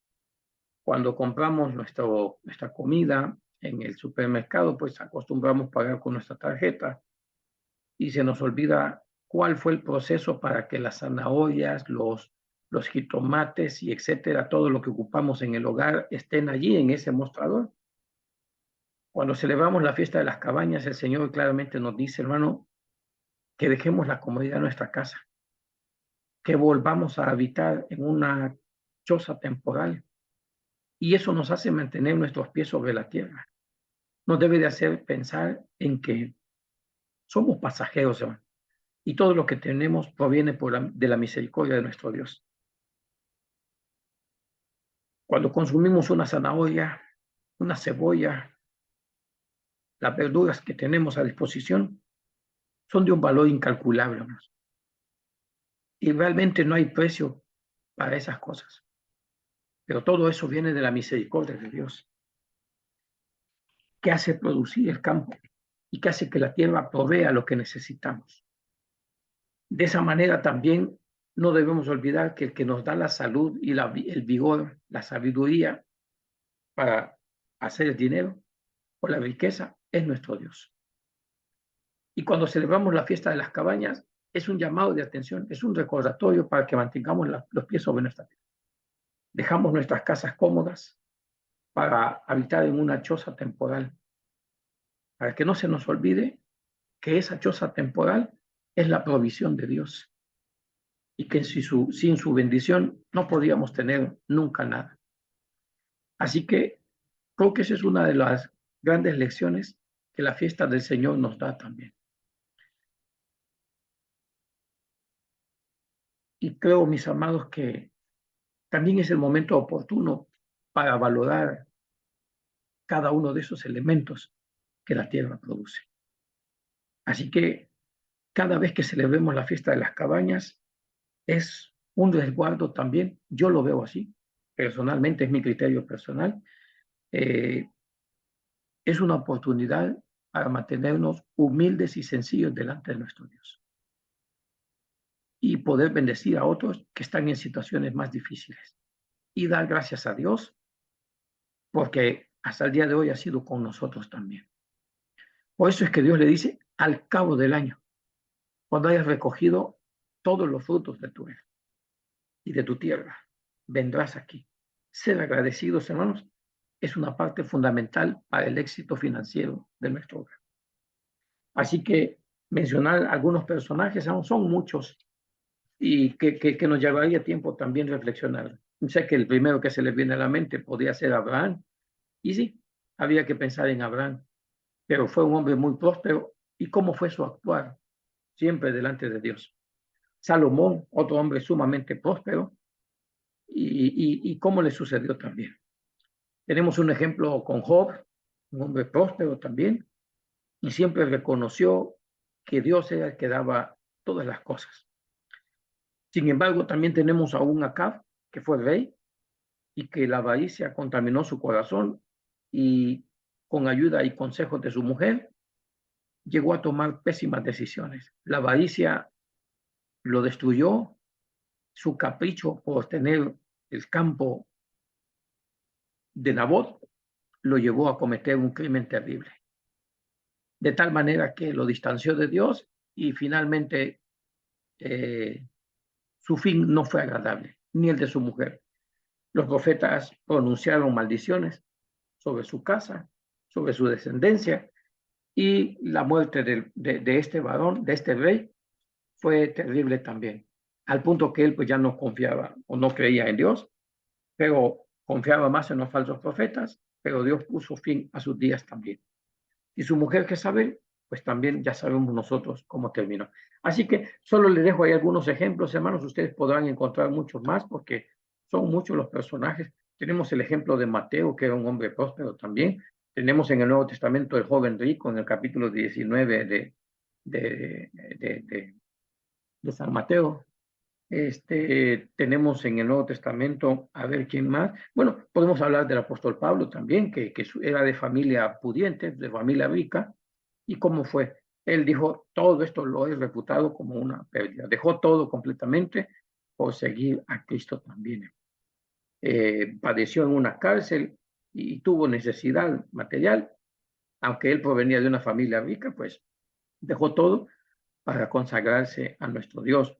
Speaker 1: Cuando compramos nuestra comida en el supermercado, pues acostumbramos pagar con nuestra tarjeta y se nos olvida cuál fue el proceso para que las zanahorias, los jitomates y etcétera, todo lo que ocupamos en el hogar estén allí en ese mostrador. Cuando celebramos la fiesta de las cabañas, el Señor claramente nos dice, hermano, que dejemos la comodidad de nuestra casa, que volvamos a habitar en una choza temporal. Y eso nos hace mantener nuestros pies sobre la tierra. Nos debe de hacer pensar en que somos pasajeros, hermano, y todo lo que tenemos proviene de la misericordia de nuestro Dios. Cuando consumimos una zanahoria, una cebolla, las verduras que tenemos a disposición son de un valor incalculable, hermanos. Y realmente no hay precio para esas cosas. Pero todo eso viene de la misericordia de Dios, que hace producir el campo y que hace que la tierra provea lo que necesitamos. De esa manera también no debemos olvidar que el que nos da la salud y el vigor, la sabiduría para hacer el dinero o la riqueza es nuestro Dios. Y cuando celebramos la fiesta de las cabañas, es un llamado de atención, es un recordatorio para que mantengamos los pies sobre nuestra tierra. Dejamos nuestras casas cómodas para habitar en una choza temporal, para que no se nos olvide que esa choza temporal es la provisión de Dios y que sin su bendición no podríamos tener nunca nada. Así que creo que esa es una de las grandes lecciones que la fiesta del Señor nos da también. Y creo, mis amados, que también es el momento oportuno para valorar cada uno de esos elementos que la tierra produce. Así que cada vez que celebremos la fiesta de las cabañas, es un resguardo también, yo lo veo así, personalmente es mi criterio personal, eh, es una oportunidad para mantenernos humildes y sencillos delante de nuestro Dios y poder bendecir a otros que están en situaciones más difíciles y dar gracias a Dios porque hasta el día de hoy ha sido con nosotros también. Por eso es que Dios le dice al cabo del año, cuando hayas recogido todos los frutos de tu vida y de tu tierra, vendrás aquí. Ser agradecidos, hermanos, es una parte fundamental para el éxito financiero de nuestro hogar. Así que mencionar algunos personajes, son muchos, y que nos llevaría tiempo también reflexionar. Sé que el primero que se les viene a la mente podría ser Abraham, y sí, había que pensar en Abraham, pero fue un hombre muy próspero, y cómo fue su actuar, siempre delante de Dios. Salomón, otro hombre sumamente próspero, y cómo le sucedió también. Tenemos un ejemplo con Job, un hombre próspero también, y siempre reconoció que Dios era el que daba todas las cosas. Sin embargo, también tenemos a un Acab, que fue rey, y que la avaricia contaminó su corazón, y con ayuda y consejos de su mujer, llegó a tomar pésimas decisiones. La avaricia lo destruyó, su capricho por tener el campo de Nabot lo llevó a cometer un crimen terrible, de tal manera que lo distanció de Dios y finalmente su fin no fue agradable, ni el de su mujer. Los profetas pronunciaron maldiciones sobre su casa, sobre su descendencia, y la muerte de este varón, de este rey, fue terrible también, al punto que él pues ya no confiaba o no creía en Dios, pero confiaba más en los falsos profetas, pero Dios puso fin a sus días también. Y su mujer, que sabe, pues también ya sabemos nosotros cómo terminó. Así que solo les dejo ahí algunos ejemplos, hermanos. Ustedes podrán encontrar muchos más porque son muchos los personajes. Tenemos el ejemplo de Mateo, que era un hombre próspero también. Tenemos en el Nuevo Testamento el joven rico en el capítulo 19 de, de, de San Mateo. Tenemos en el Nuevo Testamento, a ver quién más. Bueno, podemos hablar del apóstol Pablo también, que era de familia pudiente, de familia rica, y cómo fue. Él dijo, todo esto lo he reputado como una pérdida. Dejó todo completamente por seguir a Cristo también. Padeció en una cárcel y tuvo necesidad material, aunque él provenía de una familia rica, pues dejó todo para consagrarse a nuestro Dios.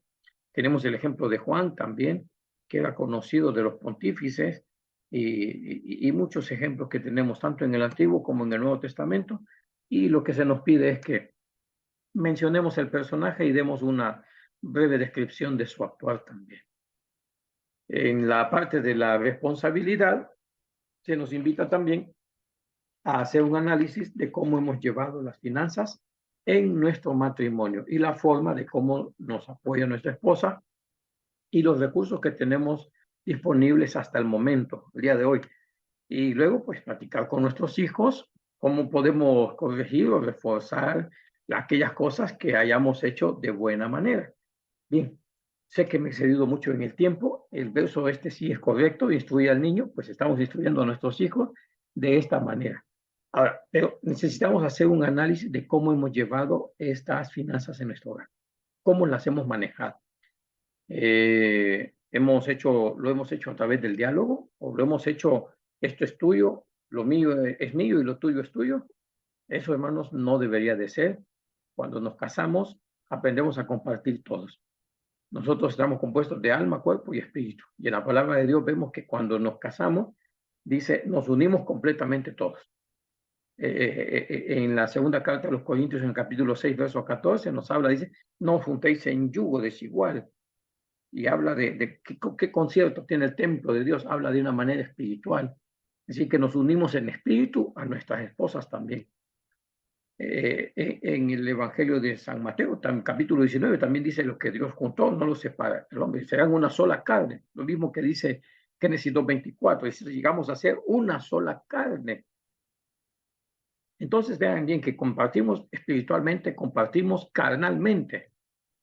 Speaker 1: Tenemos el ejemplo de Juan también, que era conocido de los pontífices, y muchos ejemplos que tenemos tanto en el Antiguo como en el Nuevo Testamento. Y lo que se nos pide es que mencionemos el personaje y demos una breve descripción de su actuar también. En la parte de la responsabilidad, se nos invita también a hacer un análisis de cómo hemos llevado las finanzas en nuestro matrimonio y la forma de cómo nos apoya nuestra esposa y los recursos que tenemos disponibles hasta el momento, el día de hoy. Y luego, pues, platicar con nuestros hijos cómo podemos corregir o reforzar aquellas cosas que hayamos hecho de buena manera. Bien, sé que me he excedido mucho en el tiempo. El verso sí es correcto, instruir al niño, pues estamos instruyendo a nuestros hijos de esta manera. Ahora, pero necesitamos hacer un análisis de cómo hemos llevado estas finanzas en nuestro hogar, cómo las hemos manejado. Lo hemos hecho a través del diálogo, o lo hemos hecho, esto es tuyo, lo mío es mío y lo tuyo es tuyo. Eso, hermanos, no debería de ser. Cuando nos casamos, aprendemos a compartir todos. Nosotros estamos compuestos de alma, cuerpo y espíritu. Y en la palabra de Dios vemos que cuando nos casamos, dice, nos unimos completamente todos. En la segunda carta de los Corintios, en el capítulo 6, verso 14, nos habla, dice, no os juntéis en yugo desigual. Y habla de qué concierto tiene el templo de Dios, habla de una manera espiritual. Así que nos unimos en espíritu a nuestras esposas también. En el Evangelio de San Mateo, capítulo 19, también dice lo que Dios juntó, no lo separa el hombre, serán una sola carne, lo mismo que dice Génesis 2:24, es decir, llegamos a ser una sola carne. Entonces vean bien que compartimos espiritualmente, compartimos carnalmente.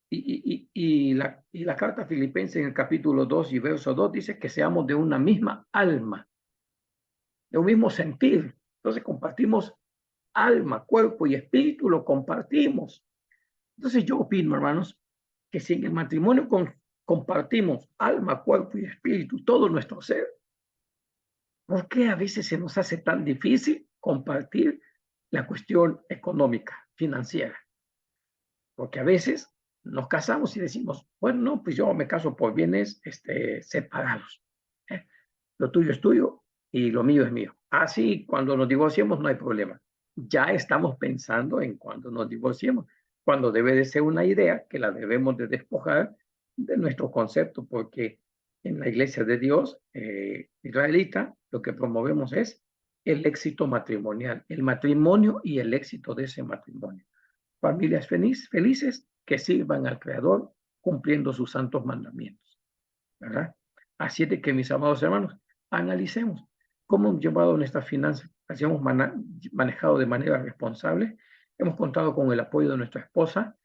Speaker 1: Y la carta Filipenses en el capítulo 2 y verso 2 dice que seamos de una misma alma, de un mismo sentir. Entonces compartimos alma, cuerpo y espíritu, lo compartimos. Entonces yo opino, hermanos, que si en el matrimonio compartimos alma, cuerpo y espíritu, todo nuestro ser, ¿por qué a veces se nos hace tan difícil compartir la cuestión económica, financiera? Porque a veces nos casamos y decimos, bueno, no, pues yo me caso por bienes separados. ¿Eh? Lo tuyo es tuyo y lo mío es mío. Así, cuando nos divorciemos no hay problema. Ya estamos pensando en cuando nos divorciemos, cuando debe de ser una idea que la debemos de despojar de nuestro concepto, porque en la iglesia de Dios israelita lo que promovemos es el éxito matrimonial, el matrimonio y el éxito de ese matrimonio. Familias felices que sirvan al Creador cumpliendo sus santos mandamientos, ¿verdad? Así es de que, mis amados hermanos, analicemos cómo hemos llevado nuestras finanzas, las hemos manejado de manera responsable, hemos contado con el apoyo de nuestra esposa.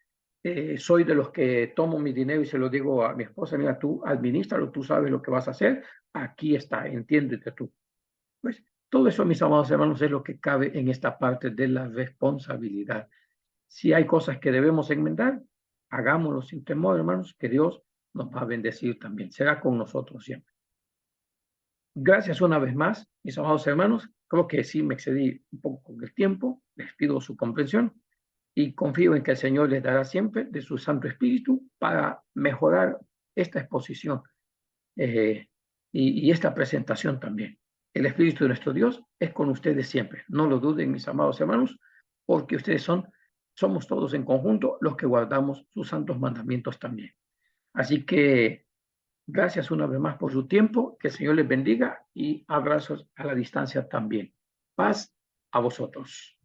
Speaker 1: Soy de los que tomo mi dinero y se lo digo a mi esposa, mira, tú administralo, tú sabes lo que vas a hacer, aquí está, entiéndete tú. Pues todo eso, mis amados hermanos, es lo que cabe en esta parte de la responsabilidad. Si hay cosas que debemos enmendar, hagámoslo sin temor, hermanos, que Dios nos va a bendecir también. Será con nosotros siempre. Gracias una vez más, mis amados hermanos. Creo que sí me excedí un poco con el tiempo. Les pido su comprensión y confío en que el Señor les dará siempre de su Santo Espíritu para mejorar esta exposición y esta presentación también. El Espíritu de nuestro Dios es con ustedes siempre. No lo duden, mis amados hermanos, porque ustedes somos todos en conjunto los que guardamos sus santos mandamientos también. Así que gracias una vez más por su tiempo, que el Señor les bendiga y abrazos a la distancia también. Paz a vosotros.